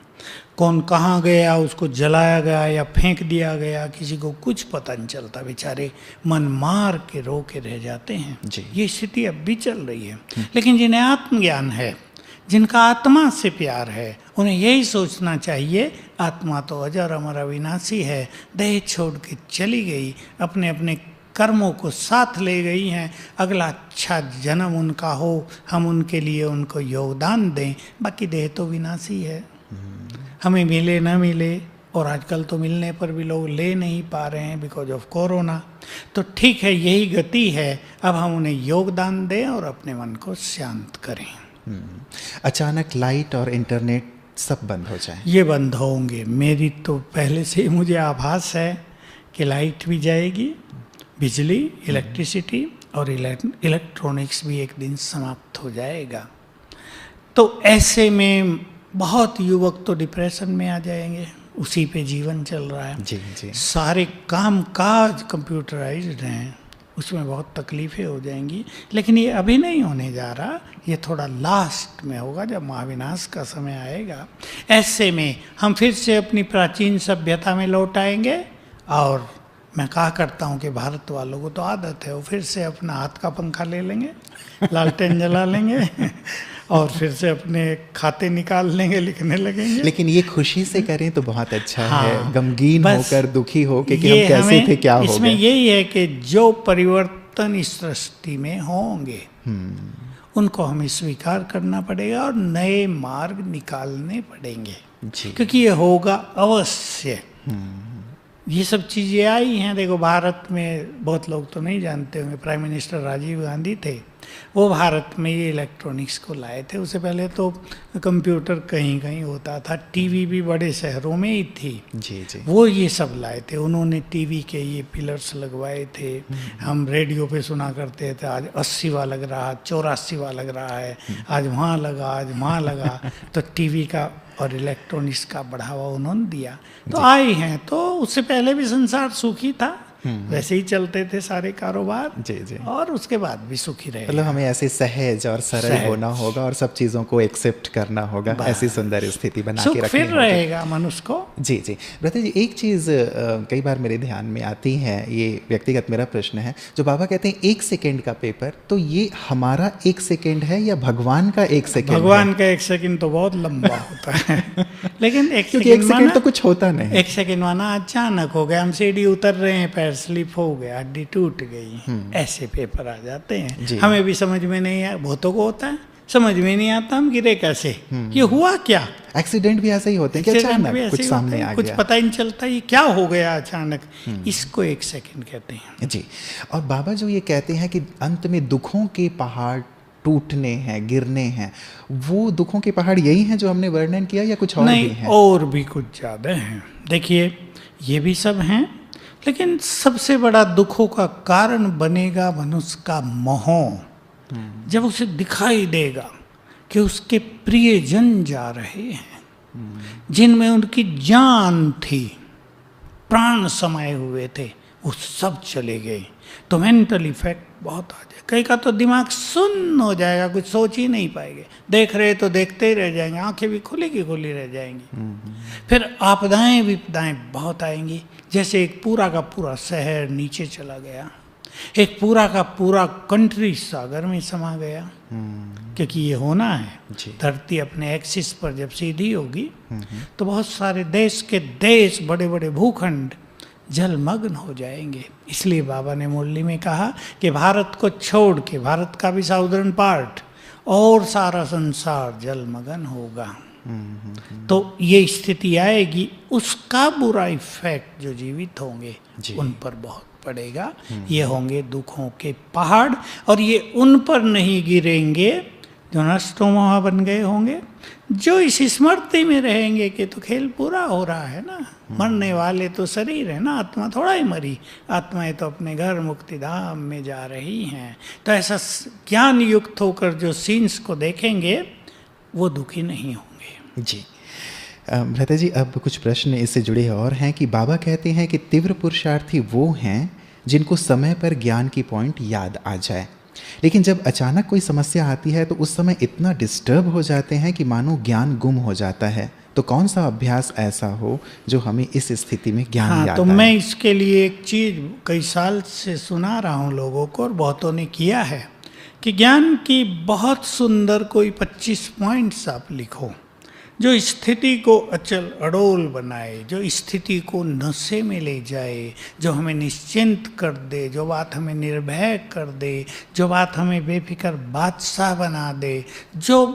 कौन कहाँ गया, उसको जलाया गया या फेंक दिया गया, किसी को कुछ पता नहीं चलता, बेचारे मन मार के रो के रह जाते हैं। ये स्थिति अब भी चल रही है। लेकिन जिन्हें आत्मज्ञान है, जिनका आत्मा से प्यार है, उन्हें यही सोचना चाहिए, आत्मा तो अजर अमर अविनाशी है, देह छोड़ के चली गई, अपने अपने कर्मों को साथ ले गई हैं, अगला अच्छा जन्म उनका हो, हम उनके लिए उनको योगदान दें, बाकी देह तो विनाशी है। हमें मिले ना मिले, और आजकल तो मिलने पर भी लोग ले नहीं पा रहे हैं बिकॉज ऑफ कोरोना, तो ठीक है, यही गति है। अब हम उन्हें योगदान दें और अपने मन को शांत करें। अचानक लाइट और इंटरनेट सब बंद हो जाए? ये बंद होंगे। मेरी तो पहले से ही मुझे आभास है कि लाइट भी जाएगी, बिजली, इलेक्ट्रिसिटी और इलेक्ट्रॉनिक्स भी एक दिन समाप्त हो जाएगा। तो ऐसे में बहुत युवक तो डिप्रेशन में आ जाएंगे, उसी पे जीवन चल रहा है। जी जी। सारे काम काज कंप्यूटराइज्ड हैं, उसमें बहुत तकलीफ़ें हो जाएंगी। लेकिन ये अभी नहीं होने जा रहा, ये थोड़ा लास्ट में होगा, जब महाविनाश का समय आएगा। ऐसे में हम फिर से अपनी प्राचीन सभ्यता में लौट आएंगे। और मैं कहा करता हूँ कि भारत वालों को तो आदत है, वो फिर से अपना हाथ का पंखा ले लेंगे, लालटेन जला लेंगे और फिर से अपने खाते निकाल लेंगे, लिखने लगेंगे। लेकिन ये खुशी से करें तो बहुत अच्छा है, गमगीन होकर, दुखी हो कि हम कैसे थे, क्या हो गया। इसमें यही है कि जो परिवर्तन इस सृष्टि में होंगे उनको हमें स्वीकार करना पड़ेगा और नए मार्ग निकालने पड़ेंगे, क्योंकि ये होगा अवश्य। ये सब चीज़ें आई हैं। देखो, भारत में बहुत लोग तो नहीं जानते होंगे, प्राइम मिनिस्टर राजीव गांधी थे, वो भारत में ये इलेक्ट्रॉनिक्स को लाए थे। उससे पहले तो कंप्यूटर कहीं कहीं होता था, टीवी भी बड़े शहरों में ही थी। जी जी। वो ये सब लाए थे, उन्होंने टीवी के ये पिलर्स लगवाए थे। हम रेडियो पे सुना करते थे, आज 80वां लग रहा, 84वां लग रहा है, आज वहाँ लगा, आज वहाँ लगा। तो टीवी का और इलेक्ट्रॉनिक्स का बढ़ावा उन्होंने दिया, तो आए हैं। तो उससे पहले भी संसार सुखी था, वैसे ही चलते थे सारे कारोबार। जी जी। और उसके बाद भी सुखी रहे। मतलब हमें ऐसे सहज और सरल होना होगा और सब चीज़ों को एक्सेप्ट करना होगा, ऐसी सुंदर स्थिति बना के रखनी फिर रहेगा मनुष्य को। जी जी। ब्रता जी, एक चीज़ कई बार मेरे ध्यान में आती है, ये व्यक्तिगत मेरा प्रश्न है, जो बाबा कहते हैं 1 सेकेंड का पेपर, तो ये हमारा 1 सेकेंड है या भगवान का 1 सेकेंड? भगवान का 1 सेकेंड तो बहुत लंबा होता है लेकिन 1 सेकेंड तो कुछ होता नहीं। 1 सेकेंड माना अचानक हो गया, हम सीढ़ी उतर रहे हैं, पैर स्लिप हो गया, हड्डी टूट गई, ऐसे पेपर आ जाते हैं। हमें भी समझ में नहीं आया, बहुतों को होता है, समझ में नहीं आता हम गिरे कैसे, ये हुआ क्या। एक्सीडेंट भी ऐसे ही होते हैं कि अचानक कुछ सामने आ गया, कुछ पता ही नहीं चलता ये क्या हो गया अचानक। इसको 1 सेकेंड कहते हैं। जी। और बाबा जो ये कहते हैं कि अंत में दुखों के पहाड़ टूटने हैं, गिरने हैं, वो दुखों के पहाड़ यही हैं जो हमने वर्णन किया या कुछ और नहीं, भी हैं? और भी कुछ ज़्यादा हैं। देखिए, ये भी सब हैं, लेकिन सबसे बड़ा दुखों का कारण बनेगा मनुष्य का मोह। जब उसे दिखाई देगा कि उसके प्रियजन जा रहे हैं, जिनमें उनकी जान थी, प्राण समाये हुए थे, वो सब चले गए, तो मेंटल इफेक्ट बहुत आ जाए। कई का तो दिमाग सुन्न हो जाएगा, कुछ सोच ही नहीं पाएंगे, देख रहे तो देखते ही रह जाएंगे, आंखें भी खुली की खुली रह जाएंगी। फिर आपदाएं विपदाएं बहुत आएंगी, जैसे एक पूरा का पूरा शहर नीचे चला गया, एक पूरा का पूरा कंट्री सागर में समा गया, क्योंकि ये होना है। धरती अपने एक्सिस पर जब सीधी होगी तो बहुत सारे देश के देश, बड़े बड़े भूखंड जलमग्न हो जाएंगे। इसलिए बाबा ने मुरली में कहा कि भारत को छोड़ के, भारत का भी साउदर्न पार्ट और सारा संसार जलमग्न होगा। तो ये स्थिति आएगी, उसका बुरा इफेक्ट जो जीवित होंगे उन पर बहुत पड़ेगा। ये होंगे दुखों के पहाड़, और ये उन पर नहीं गिरेंगे जो नष्टो मोह बन गए होंगे, जो इस स्मृति में रहेंगे कि तो खेल पूरा हो रहा है ना, मरने वाले तो शरीर है ना, आत्मा थोड़ा ही मरी, आत्माएं तो अपने घर मुक्ति धाम में जा रही हैं। तो ऐसा ज्ञान युक्त होकर जो सीन्स को देखेंगे वो दुखी नहीं होंगे। जी भ्राता जी, अब कुछ प्रश्न इससे जुड़े और हैं कि बाबा कहते हैं कि तीव्र पुरुषार्थी वो हैं जिनको समय पर ज्ञान की पॉइंट याद आ जाए, लेकिन जब अचानक कोई समस्या आती है तो उस समय इतना डिस्टर्ब हो जाते हैं कि मानो ज्ञान गुम हो जाता है। तो कौन सा अभ्यास ऐसा हो जो हमें इस स्थिति में ज्ञान याद तो आए? मैं इसके लिए एक चीज़ कई साल से सुना रहा हूँ लोगों को, और बहुतों ने किया है, कि ज्ञान की बहुत सुंदर कोई 25 पॉइंट्स आप लिखो, जो स्थिति को अचल अडोल बनाए, जो स्थिति को नशे में ले जाए, जो हमें निश्चिंत कर दे, जो बात हमें निर्भय कर दे, जो बात हमें बेफिक्र बादशाह बना दे, जो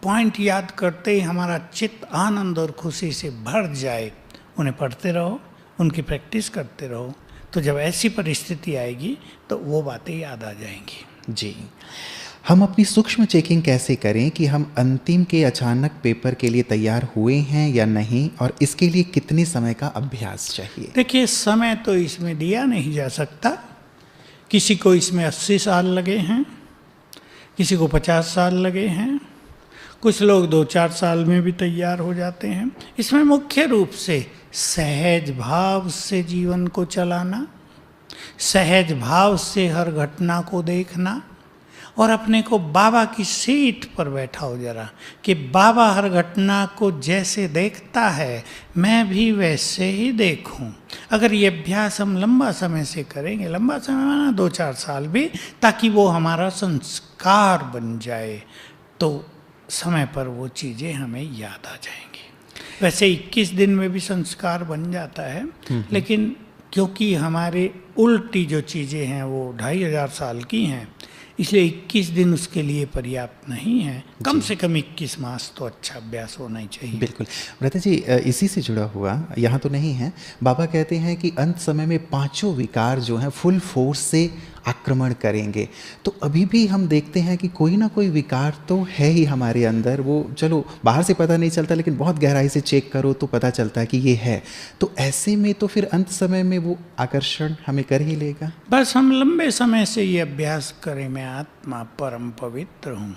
पॉइंट याद करते ही हमारा चित्त आनंद और खुशी से भर जाए, उन्हें पढ़ते रहो, उनकी प्रैक्टिस करते रहो। तो जब ऐसी परिस्थिति आएगी तो वो बातें याद आ जाएंगी। जी, हम अपनी सूक्ष्म चेकिंग कैसे करें कि हम अंतिम के अचानक पेपर के लिए तैयार हुए हैं या नहीं, और इसके लिए कितने समय का अभ्यास चाहिए? देखिए, समय तो इसमें दिया नहीं जा सकता। किसी को इसमें 80 साल लगे हैं, किसी को 50 साल लगे हैं, कुछ लोग 2-4 साल में भी तैयार हो जाते हैं। इसमें मुख्य रूप से सहज भाव से जीवन को चलाना, सहज भाव से हर घटना को देखना, और अपने को बाबा की सीट पर बैठा हो जरा, कि बाबा हर घटना को जैसे देखता है मैं भी वैसे ही देखूं। अगर ये अभ्यास हम लंबा समय से करेंगे, लंबा समय माना 2-4 साल भी, ताकि वो हमारा संस्कार बन जाए, तो समय पर वो चीज़ें हमें याद आ जाएंगी। वैसे 21 दिन में भी संस्कार बन जाता है, लेकिन क्योंकि हमारे उल्टी जो चीज़ें हैं वो 2500 साल की हैं, इसलिए 21 दिन उसके लिए पर्याप्त नहीं है। कम से कम 21 मास तो अच्छा अभ्यास होना ही चाहिए। बिल्कुल भ्राता जी, इसी से जुड़ा हुआ, यहाँ तो नहीं है, बाबा कहते हैं कि अंत समय में 5 विकार जो हैं फुल फोर्स से आक्रमण करेंगे। तो अभी भी हम देखते हैं कि कोई ना कोई विकार तो है ही हमारे अंदर, वो चलो बाहर से पता नहीं चलता, लेकिन बहुत गहराई से चेक करो तो पता चलता है कि ये है। तो ऐसे में तो फिर अंत समय में वो आकर्षण हमें कर ही लेगा। बस हम लंबे समय से ये अभ्यास करें, मैं आत्मा परम पवित्र हूँ,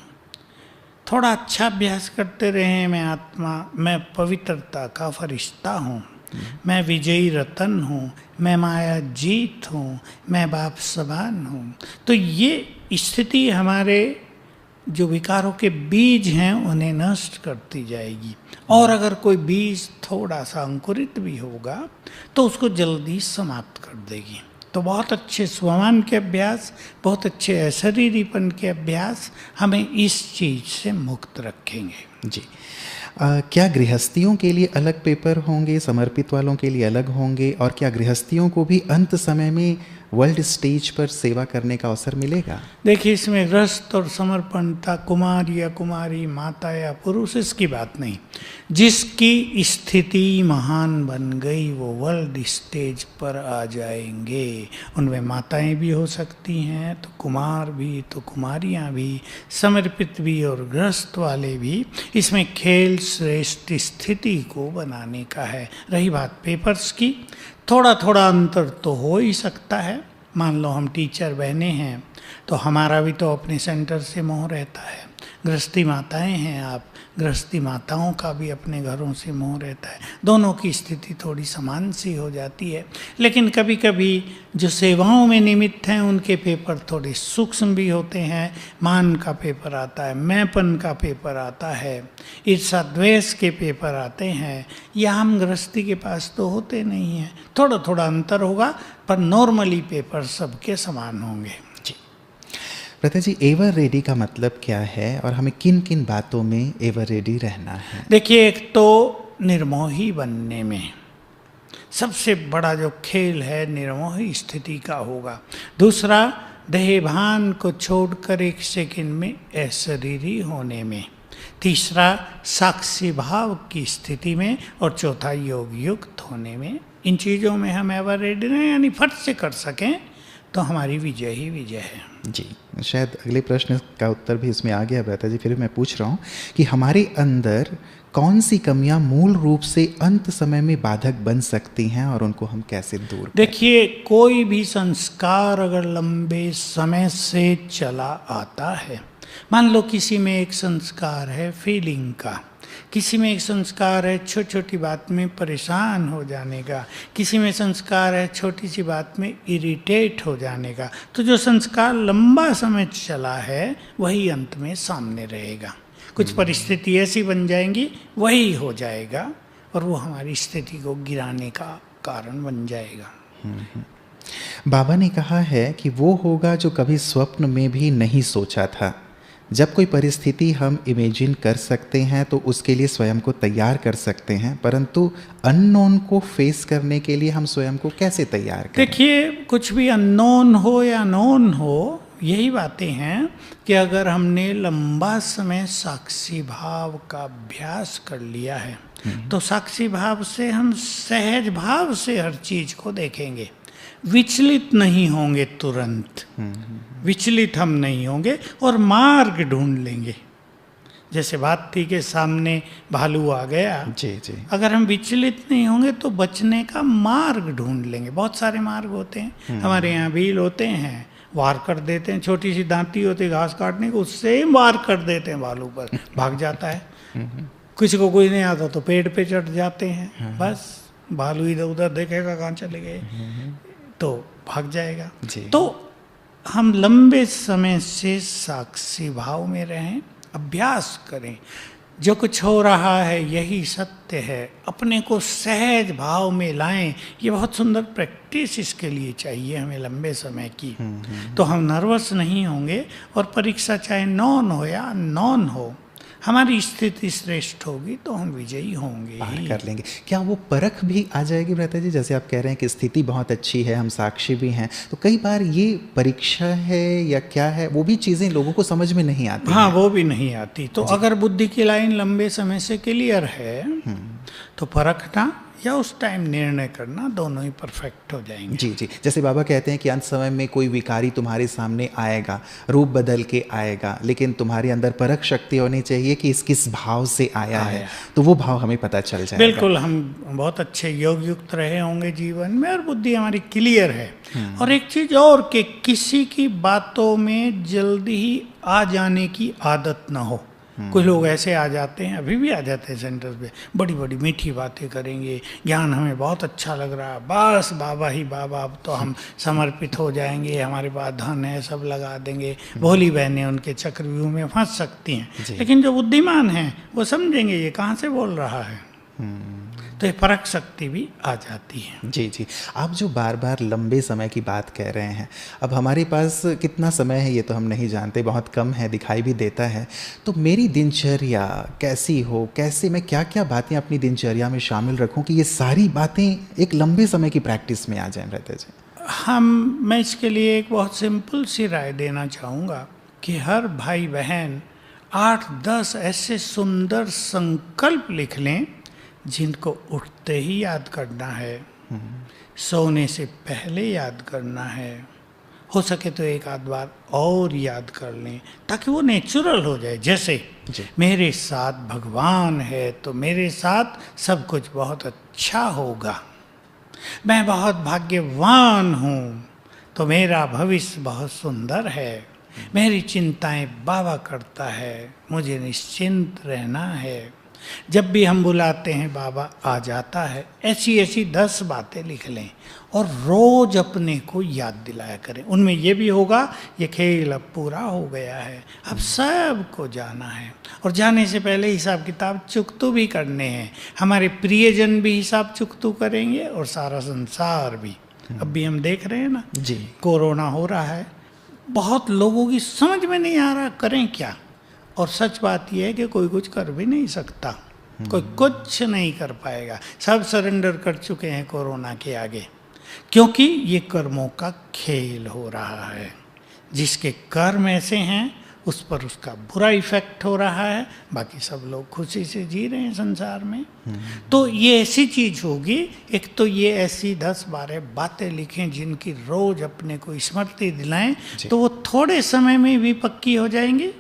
थोड़ा अच्छा अभ्यास करते रहें, मैं आत्मा, मैं पवित्रता का फरिश्ता हूँ, मैं विजयी रतन हूँ, मैं माया जीत हूँ, मैं बाप समान हूँ। तो ये स्थिति हमारे जो विकारों के बीज हैं उन्हें नष्ट करती जाएगी। और अगर कोई बीज थोड़ा सा अंकुरित भी होगा तो उसको जल्दी समाप्त कर देगी। तो बहुत अच्छे स्वमान के अभ्यास, बहुत अच्छे अशरीरीपन के अभ्यास हमें इस चीज़ से मुक्त रखेंगे। जी, क्या गृहस्थियों के लिए अलग पेपर होंगे, समर्पित वालों के लिए अलग होंगे, और क्या गृहस्थियों को भी अंत समय में वर्ल्ड स्टेज पर सेवा करने का अवसर मिलेगा? देखिए, इसमें गृहस्थ और समर्पणता, कुमार या कुमारी, माता या पुरुष, इसकी बात नहीं। जिसकी स्थिति महान बन गई वो वर्ल्ड स्टेज पर आ जाएंगे। उनमें माताएं भी हो सकती हैं, तो कुमार भी, तो कुमारियां भी, समर्पित भी और गृहस्थ वाले भी। इसमें खेल श्रेष्ठ स्थिति को बनाने का है। रही बात पेपर्स की, थोड़ा थोड़ा अंतर तो हो ही सकता है। मान लो हम टीचर बहने हैं तो हमारा भी तो अपने सेंटर से मोह रहता है। गृहस्थी माताएं हैं आप, गृहस्थी माताओं का भी अपने घरों से मोह रहता है। दोनों की स्थिति थोड़ी समान सी हो जाती है। लेकिन कभी कभी जो सेवाओं में निमित्त हैं उनके पेपर थोड़े सूक्ष्म भी होते हैं। मान का पेपर आता है, मैंपन का पेपर आता है, ईर्षा द्वेष के पेपर आते हैं। यह हम गृहस्थी के पास तो होते नहीं हैं। थोड़ा थोड़ा अंतर होगा, पर नॉर्मली पेपर सबके समान होंगे। भ्राता जी, एवर रेडी का मतलब क्या है और हमें किन किन बातों में एवर रेडी रहना है? देखिए, एक तो निर्मोही बनने में सबसे बड़ा जो खेल है निर्मोही स्थिति का होगा। दूसरा, देहभान को छोड़कर एक सेकंड में अशरीरी होने में। तीसरा, साक्षी भाव की स्थिति में। और चौथा, योग युक्त होने में। इन चीज़ों में हम एवर रेडी रहें, यानी फट से कर सकें, तो हमारी विजय ही विजय है। जी, शायद अगले प्रश्न का उत्तर भी इसमें आ गया भ्राता जी, फिर मैं पूछ रहा हूँ कि हमारे अंदर कौन सी कमियां मूल रूप से अंत समय में बाधक बन सकती हैं और उनको हम कैसे दूर करें? देखिए, कोई भी संस्कार अगर लंबे समय से चला आता है, मान लो किसी में एक संस्कार है फीलिंग का, किसी में एक संस्कार है छोटी छोटी बात में परेशान हो जाने का, किसी में संस्कार है छोटी सी बात में इरिटेट हो जाने का, तो जो संस्कार लंबा समय चला है वही अंत में सामने रहेगा। कुछ परिस्थिति ऐसी बन जाएंगी, वही हो जाएगा और वो हमारी स्थिति को गिराने का कारण बन जाएगा। बाबा ने कहा है कि वो होगा जो कभी स्वप्न में भी नहीं सोचा था। जब कोई परिस्थिति हम इमेजिन कर सकते हैं तो उसके लिए स्वयं को तैयार कर सकते हैं, परंतु अननोन को फेस करने के लिए हम स्वयं को कैसे तैयार करें? देखिए, कुछ भी अननोन हो या नोन हो, यही बातें हैं कि अगर हमने लंबा समय साक्षी भाव का अभ्यास कर लिया है तो साक्षी भाव से हम सहज भाव से हर चीज को देखेंगे। विचलित नहीं होंगे, तुरंत विचलित हम नहीं होंगे और मार्ग ढूंढ लेंगे। जैसे बात थी कि सामने भालू आ गया, जी जी, अगर हम विचलित नहीं होंगे तो बचने का मार्ग ढूंढ लेंगे। बहुत सारे मार्ग होते हैं, हमारे यहाँ भील होते हैं, वार कर देते हैं। छोटी सी दांती होती है घास काटने को, उससे ही वार कर देते हैं, भालू पर भाग जाता है। किसी को कोई नहीं आता तो पेड़ पे चढ़ जाते हैं, बस भालू इधर उधर देखेगा कहाँ चले गए तो भाग जाएगा। तो हम लंबे समय से साक्षी भाव में रहें, अभ्यास करें। जो कुछ हो रहा है यही सत्य है, अपने को सहज भाव में लाएं। ये बहुत सुंदर प्रैक्टिस इसके लिए चाहिए हमें लंबे समय की। तो हम नर्वस नहीं होंगे और परीक्षा चाहे नॉन हो या नॉन हो, हमारी स्थिति श्रेष्ठ होगी तो हम विजयी होंगे, पार कर लेंगे। क्या वो परख भी आ जाएगी भ्राता जी? जैसे आप कह रहे हैं कि स्थिति बहुत अच्छी है, हम साक्षी भी हैं, तो कई बार ये परीक्षा है या क्या है, वो भी चीज़ें लोगों को समझ में नहीं आती। हाँ, वो भी नहीं आती। तो अगर बुद्धि की लाइन लंबे समय से क्लियर है तो परखना या उस टाइम निर्णय करना दोनों ही परफेक्ट हो जाएंगे। जी जी, जैसे बाबा कहते हैं कि अंत समय में कोई विकारी तुम्हारे सामने आएगा, रूप बदल के आएगा, लेकिन तुम्हारे अंदर परख शक्ति होनी चाहिए कि इस किस भाव से आया है, तो वो भाव हमें पता चल जाएगा। बिल्कुल, हम बहुत अच्छे योग युक्त रहे होंगे जीवन में और बुद्धि हमारी क्लियर है। और एक चीज और कि किसी की बातों में जल्दी ही आ जाने की आदत ना हो। कुछ लोग ऐसे आ जाते हैं, अभी भी आ जाते हैं सेंटर पे, बड़ी बड़ी मीठी बातें करेंगे, ज्ञान हमें बहुत अच्छा लग रहा है, बस बाबा ही बाबा, अब तो हम समर्पित हो जाएंगे, हमारे पास धन है, सब लगा देंगे। भोली बहनें उनके चक्रव्यूह में फंस सकती हैं, लेकिन जो बुद्धिमान हैं वो समझेंगे ये कहाँ से बोल रहा है, तो ये परख शक्ति भी आ जाती है। जी जी, आप जो बार बार लंबे समय की बात कह रहे हैं, अब हमारे पास कितना समय है ये तो हम नहीं जानते, बहुत कम है, दिखाई भी देता है। तो मेरी दिनचर्या कैसी हो, कैसे मैं क्या क्या बातें अपनी दिनचर्या में शामिल रखूं कि ये सारी बातें एक लंबे समय की प्रैक्टिस में आ जाएं भ्राता जी? मैं इसके लिए एक बहुत सिंपल सी राय देना चाहूँगा कि हर भाई बहन 8-10 ऐसे सुंदर संकल्प लिख लें जिनको उठते ही याद करना है, सोने से पहले याद करना है, हो सके तो एक आध बार और याद कर लें ताकि वो नेचुरल हो जाए। जैसे मेरे साथ भगवान है तो मेरे साथ सब कुछ बहुत अच्छा होगा, मैं बहुत भाग्यवान हूँ तो मेरा भविष्य बहुत सुंदर है, मेरी चिंताएं बाबा करता है, मुझे निश्चिंत रहना है। जब भी हम बुलाते हैं बाबा आ जाता है। ऐसी ऐसी 10 बातें लिख लें और रोज अपने को याद दिलाया करें। उनमें ये भी होगा ये खेल अब पूरा हो गया है, अब सबको जाना है और जाने से पहले हिसाब किताब चुकतू भी करने हैं। हमारे प्रियजन भी हिसाब चुकतू करेंगे और सारा संसार भी। अब भी हम देख रहे हैं ना जी, कोरोना हो रहा है, बहुत लोगों की समझ में नहीं आ रहा करें क्या। और सच बात यह है कि कोई कुछ कर भी नहीं सकता, कोई कुछ नहीं कर पाएगा, सब सरेंडर कर चुके हैं कोरोना के आगे, क्योंकि ये कर्मों का खेल हो रहा है। जिसके कर्म ऐसे हैं उस पर उसका बुरा इफेक्ट हो रहा है, बाकी सब लोग खुशी से जी रहे हैं संसार में। तो ये ऐसी चीज होगी, एक तो ये ऐसी 10-12 बातें लिखें जिनकी रोज अपने को स्मृति दिलाएं, तो वो थोड़े समय में भी पक्की हो जाएंगी।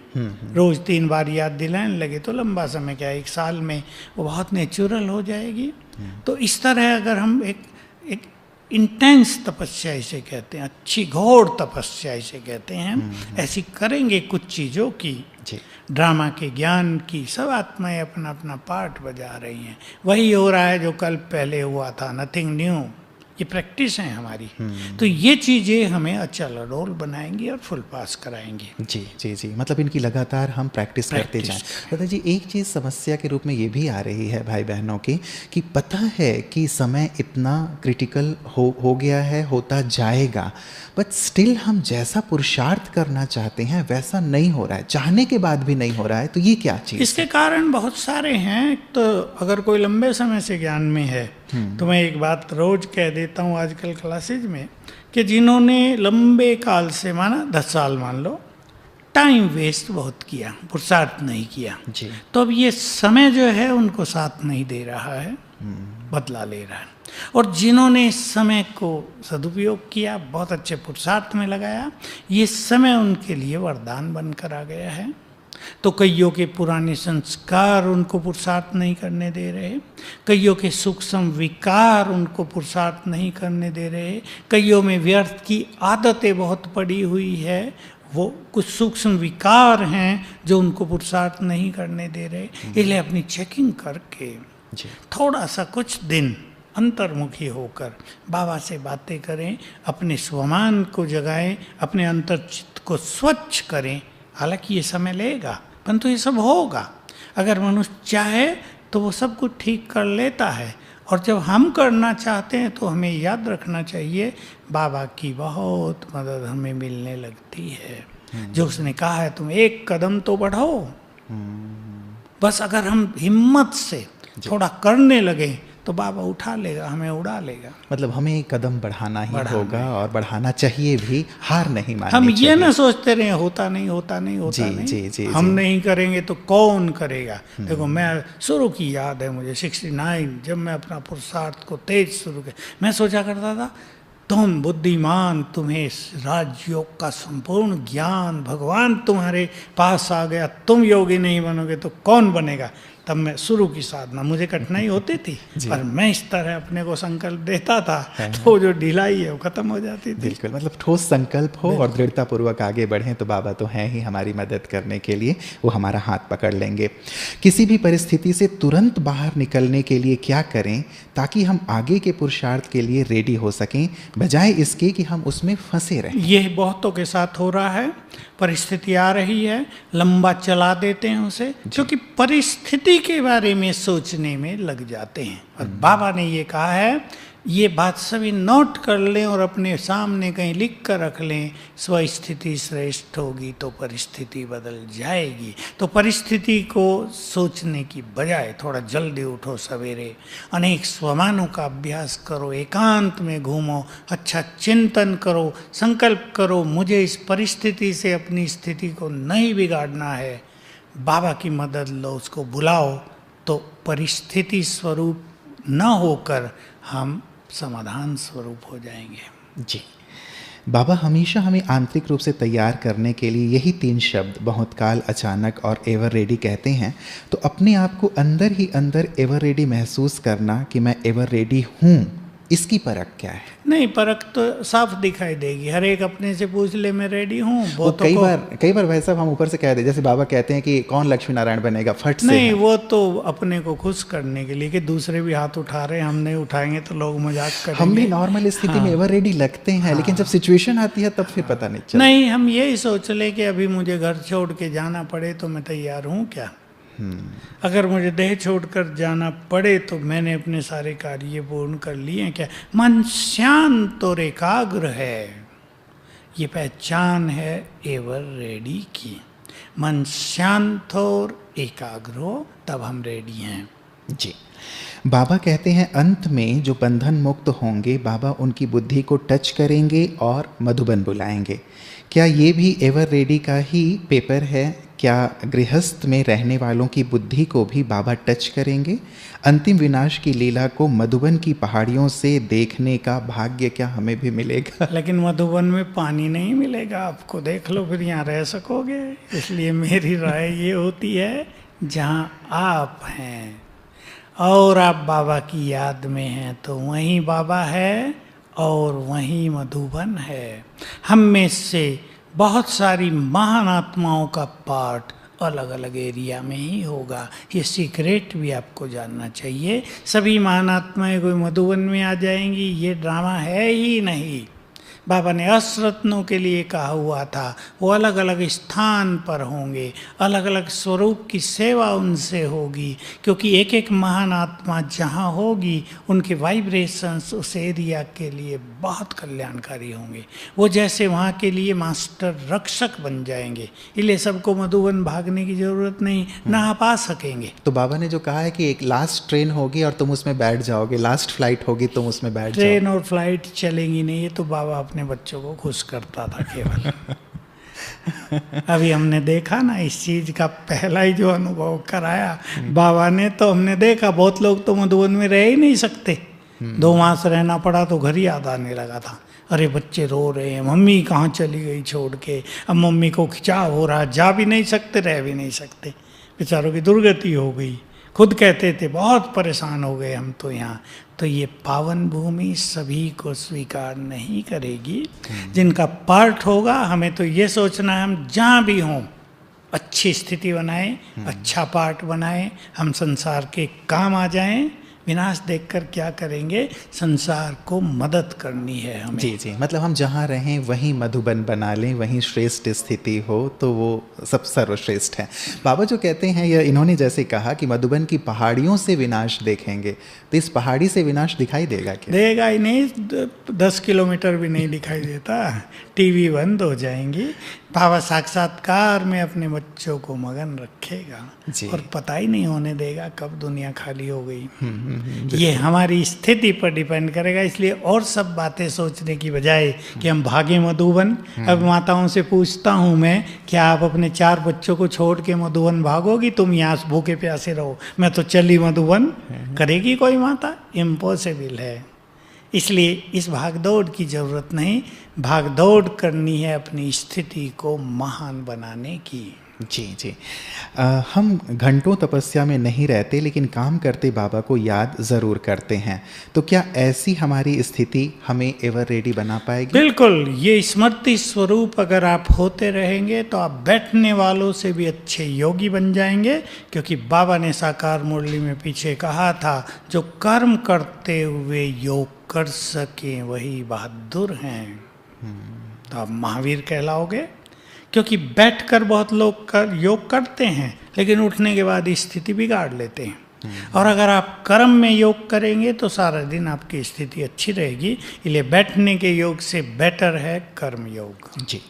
रोज 3 बार याद दिलाने लगे तो लंबा समय क्या, 1 साल में वो बहुत नेचुरल हो जाएगी। तो इस तरह अगर हम एक इंटेंस तपस्या इसे कहते हैं, अच्छी घोर तपस्या इसे कहते हैं, ऐसी करेंगे कुछ चीज़ों की, ड्रामा के ज्ञान की, सब आत्माएं अपना अपना पार्ट बजा रही हैं। वही हो रहा है जो कल पहले हुआ था, नथिंग न्यू। ये प्रैक्टिस है हमारी। तो ये चीज़ें हमें अचल रोल बनाएंगी और फुल पास कराएंगी। जी जी जी, मतलब इनकी लगातार हम प्रैक्टिस करते जाएं। दादा जी, एक चीज़ समस्या के रूप में ये भी आ रही है भाई बहनों की कि पता है कि समय इतना क्रिटिकल हो गया है, होता जाएगा, बट स्टिल हम जैसा पुरुषार्थ करना चाहते हैं वैसा नहीं हो रहा है, चाहने के बाद भी नहीं हो रहा है। तो ये क्या चीज़? इसके कारण बहुत सारे हैं। तो अगर कोई लंबे समय से ज्ञान में है तो मैं एक बात रोज कह देता हूँ आजकल क्लासेज में कि जिन्होंने लंबे काल से, माना 10 साल मान लो, टाइम वेस्ट बहुत किया, पुरुषार्थ नहीं किया जी, तो अब ये समय जो है उनको साथ नहीं दे रहा है, बदला ले रहा है। और जिन्होंने इस समय को सदुपयोग किया, बहुत अच्छे पुरुषार्थ में लगाया, ये समय उनके लिए वरदान बनकर आ गया है। तो कईयों के पुराने संस्कार उनको पुरुषार्थ नहीं करने दे रहे, कईयों के सूक्ष्म विकार उनको पुरुषार्थ नहीं करने दे रहे, कईयों में व्यर्थ की आदतें बहुत पड़ी हुई है, वो कुछ सूक्ष्म विकार हैं जो उनको पुरुषार्थ नहीं करने दे रहे। इसलिए अपनी चेकिंग करके थोड़ा सा कुछ दिन अंतर्मुखी होकर बाबा से बातें करें, अपने स्वमान को जगाएं, अपने अंतर्चित्त को स्वच्छ करें। हालांकि ये समय लेगा परंतु ये सब होगा। अगर मनुष्य चाहे तो वो सब कुछ ठीक कर लेता है। और जब हम करना चाहते हैं तो हमें याद रखना चाहिए बाबा की बहुत मदद हमें मिलने लगती है। जो उसने कहा है तुम 1 कदम तो बढ़ो, बस अगर हम हिम्मत से थोड़ा करने लगे तो बाबा उठा लेगा, हमें उड़ा लेगा। मतलब हमें कदम बढ़ाना ही होगा और बढ़ाना चाहिए भी, हार नहीं माननी हम चाहिए। ये ना सोचते रहे होता नहीं होता नहीं होता जी, नहीं, जी, जी, हम जी। नहीं करेंगे तो कौन करेगा। देखो मैं शुरू की याद है मुझे 69, जब मैं अपना पुरुषार्थ को तेज शुरू किया, मैं सोचा करता था तुम बुद्धिमान, तुम्हें राजयोग का संपूर्ण ज्ञान, भगवान तुम्हारे पास आ गया, तुम योगी नहीं बनोगे तो कौन बनेगा। तब मैं शुरू की साधना, मुझे कठिनाई होती थी पर मैं इस तरह अपने को संकल्प देता था तो जो ढिलाई है वो खत्म हो जाती थी। बिल्कुल, मतलब ठोस संकल्प हो और दृढ़ता पूर्वक आगे बढ़ें तो बाबा तो हैं ही हमारी मदद करने के लिए, वो हमारा हाथ पकड़ लेंगे। किसी भी परिस्थिति से तुरंत बाहर निकलने के लिए क्या करें ताकि हम आगे के पुरुषार्थ के लिए रेडी हो सकें, बजाय इसके कि हम उसमें फंसे रहें? ये बहुतों के साथ हो रहा है। परिस्थिति आ रही है, लंबा चला देते हैं उसे, क्योंकि परिस्थिति के बारे में सोचने में लग जाते हैं। और बाबा ने ये कहा है ये बात सभी नोट कर लें और अपने सामने कहीं लिख कर रख लें। स्वस्थिति श्रेष्ठ होगी तो परिस्थिति बदल जाएगी। तो परिस्थिति को सोचने की बजाय थोड़ा जल्दी उठो सवेरे, अनेक स्वमानों का अभ्यास करो, एकांत में घूमो, अच्छा चिंतन करो, संकल्प करो मुझे इस परिस्थिति से अपनी स्थिति को नहीं बिगाड़ना है। बाबा की मदद लो, उसको बुलाओ, तो परिस्थिति स्वरूप न होकर हम समाधान स्वरूप हो जाएंगे। जी, बाबा हमेशा हमें आंतरिक रूप से तैयार करने के लिए यही 3 शब्द बहुत काल, अचानक और एवर रेडी कहते हैं। तो अपने आप को अंदर ही अंदर एवर रेडी महसूस करना कि मैं एवर रेडी हूँ, इसकी परख क्या है? नहीं, परख तो साफ दिखाई देगी। हर एक अपने से पूछ ले मैं रेडी हूँ। वो कई बार भाई साहब हम ऊपर से कह दे, जैसे बाबा कहते हैं कि कौन लक्ष्मी नारायण बनेगा, फट से। नहीं, वो तो अपने को खुश करने के लिए कि दूसरे भी हाथ उठा रहे हैं, हम नहीं उठाएंगे तो लोग मजाक करेंगे। हम भी नॉर्मल स्थिति में एवर रेडी लगते हैं, लेकिन जब सिचुएशन आती है तब फिर पता नहीं चलता। नहीं, हम यही सोच ले कि अभी मुझे घर छोड़ के जाना पड़े तो मैं तैयार हूँ क्या। अगर मुझे देह छोड़कर जाना पड़े तो मैंने अपने सारे कार्य पूर्ण कर लिए हैं क्या। मन शांत और एकाग्र है, ये पहचान है एवर रेडी की। मन शांत और एकाग्र हो तब हम रेडी हैं। जी, बाबा कहते हैं अंत में जो बंधन मुक्त होंगे, बाबा उनकी बुद्धि को टच करेंगे और मधुबन बुलाएंगे। क्या ये भी एवर रेडी का ही पेपर है? क्या गृहस्थ में रहने वालों की बुद्धि को भी बाबा टच करेंगे? अंतिम विनाश की लीला को मधुबन की पहाड़ियों से देखने का भाग्य क्या हमें भी मिलेगा? लेकिन मधुबन में पानी नहीं मिलेगा आपको, देख लो फिर यहाँ रह सकोगे। इसलिए मेरी राय ये होती है, जहाँ आप हैं और आप बाबा की याद में हैं तो वहीं बाबा है और वहीं मधुबन है। हम में से बहुत सारी महान आत्माओं का पाठ अलग अलग एरिया में ही होगा। ये सीक्रेट भी आपको जानना चाहिए। सभी महान आत्माएं कोई मधुबन में आ जाएंगी, ये ड्रामा है ही नहीं। बाबा ने अष्टरत्नों के लिए कहा हुआ था, वो अलग अलग स्थान पर होंगे, अलग अलग स्वरूप की सेवा उनसे होगी, क्योंकि एक एक महान आत्मा जहाँ होगी उनके वाइब्रेशंस उस एरिया के लिए बहुत कल्याणकारी होंगे। वो जैसे वहाँ के लिए मास्टर रक्षक बन जाएंगे। इसलिए सबको मधुबन भागने की ज़रूरत नहीं, ना आप आ सकेंगे। तो बाबा ने जो कहा है कि एक लास्ट ट्रेन होगी और तुम उसमें बैठ जाओगे, लास्ट फ्लाइट होगी तुम उसमें बैठ जाओगे। ट्रेन और फ्लाइट चलेंगी नहीं, ये तो बाबा अपने बच्चों को खुश करता था केवल। अभी हमने देखा ना इस चीज का पहला ही जो अनुभव कराया बाबा ने, तो हमने देखा बहुत लोग तो मधुबन में रह ही नहीं सकते। 2 मास रहना पड़ा तो घर याद आने लगा था। अरे बच्चे रो रहे हैं, मम्मी कहाँ चली गई छोड़ के, अब मम्मी को खिंचाव हो रहा, जा भी नहीं सकते, रह भी नहीं सकते, बेचारों की दुर्गति हो गई। खुद कहते थे बहुत परेशान हो गए हम तो यहाँ। तो ये पावन भूमि सभी को स्वीकार नहीं करेगी। जिनका पार्ट होगा, हमें तो ये सोचना है हम जहाँ भी हों अच्छी स्थिति बनाएं, अच्छा पार्ट बनाएं, हम संसार के काम आ जाएं। विनाश देखकर क्या करेंगे, संसार को मदद करनी है हमें। जी जी, मतलब हम जहाँ रहें वहीं मधुबन बना लें, वहीं श्रेष्ठ स्थिति हो तो वो सब सर्वश्रेष्ठ है। बाबा जो कहते हैं, या इन्होंने जैसे कहा कि मधुबन की पहाड़ियों से विनाश देखेंगे, तो इस पहाड़ी से विनाश दिखाई देगा क्या? देगा ही नहीं, 10 किलोमीटर भी नहीं दिखाई देता, टीवी बंद हो जाएंगी। बाबा साक्षात्कार में अपने बच्चों को मगन रखेगा और पता ही नहीं होने देगा कब दुनिया खाली हो गई। ये हमारी स्थिति पर डिपेंड करेगा। इसलिए और सब बातें सोचने की बजाय कि हम भागे मधुबन। अब माताओं से पूछता हूँ मैं, क्या आप अपने 4 बच्चों को छोड़ के मधुबन भागोगी? तुम यहाँ भूखे प्यासे रहो, मैं तो चली मधुबन। करेगी कोई माता? इम्पॉसिबल है। इसलिए इस भागदौड़ की ज़रूरत नहीं, भागदौड़ करनी है अपनी स्थिति को महान बनाने की। जी जी, हम घंटों तपस्या में नहीं रहते, लेकिन काम करते बाबा को याद ज़रूर करते हैं। तो क्या ऐसी हमारी स्थिति हमें एवर रेडी बना पाएगी? बिल्कुल। ये स्मृति स्वरूप अगर आप होते रहेंगे तो आप बैठने वालों से भी अच्छे योगी बन जाएंगे, क्योंकि बाबा ने साकार मुरली में पीछे कहा था, जो कर्म करते हुए योग कर सके वही बहादुर हैं। तो आप महावीर कहलाओगे, क्योंकि बैठकर बहुत लोग योग करते हैं लेकिन उठने के बाद स्थिति बिगाड़ लेते हैं। और अगर आप कर्म में योग करेंगे तो सारा दिन आपकी स्थिति अच्छी रहेगी। इसलिए बैठने के योग से बेटर है कर्म योग। जी।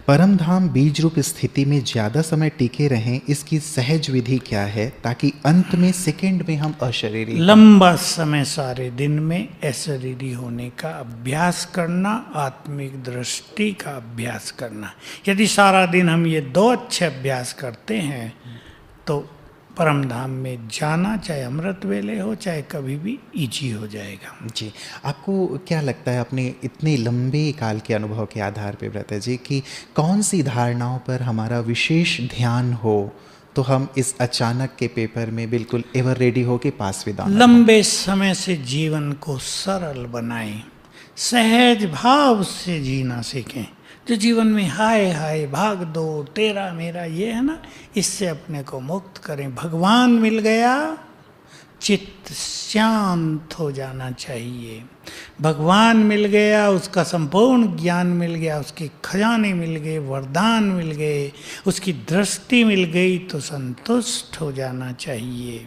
परम धाम बीज रूप स्थिति में ज़्यादा समय टिके रहें, इसकी सहज विधि क्या है ताकि अंत में सेकंड में हम अशरीरी हों? लंबा समय सारे दिन में अशरीरी होने का अभ्यास करना, आत्मिक दृष्टि का अभ्यास करना। यदि सारा दिन हम ये 2 अच्छे अभ्यास करते हैं तो परम धाम में जाना, चाहे अमृत वेले हो चाहे कभी भी, इजी हो जाएगा। जी। आपको क्या लगता है अपने इतने लंबे काल के अनुभव के आधार पे ब्रता जी कि कौन सी धारणाओं पर हमारा विशेष ध्यान हो तो हम इस अचानक के पेपर में बिल्कुल एवर रेडी हो के पास विदान? लंबे समय से जीवन को सरल बनाएं, सहज भाव से जीना सीखें। जो जीवन में हाय हाय भाग दौड़ तेरा मेरा ये है ना, इससे अपने को मुक्त करें। भगवान मिल गया, चित्त शांत हो जाना चाहिए। भगवान मिल गया, उसका संपूर्ण ज्ञान मिल गया, उसके खजाने मिल गए, वरदान मिल गए, उसकी दृष्टि मिल गई तो संतुष्ट हो जाना चाहिए।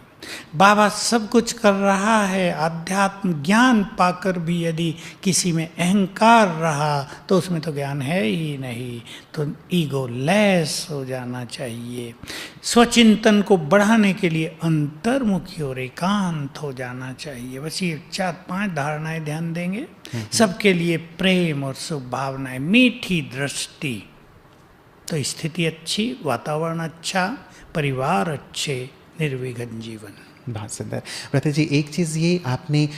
बाबा सब कुछ कर रहा है, आध्यात्म ज्ञान पाकर भी यदि किसी में अहंकार रहा तो उसमें तो ज्ञान है ही नहीं, तो ईगो लेस हो जाना चाहिए। स्वचिंतन को बढ़ाने के लिए अंतर्मुखी और एकांत हो जाना चाहिए। बस ये 4-5 धारणाएं ध्यान देंगे, सबके लिए प्रेम और शुभ भावनाएं, मीठी दृष्टि, तो स्थिति अच्छी, वातावरण अच्छा, परिवार अच्छे, निर्विघ्न जीवन। बहुत सुंदर। ब्रता जी, एक चीज़ ये आपने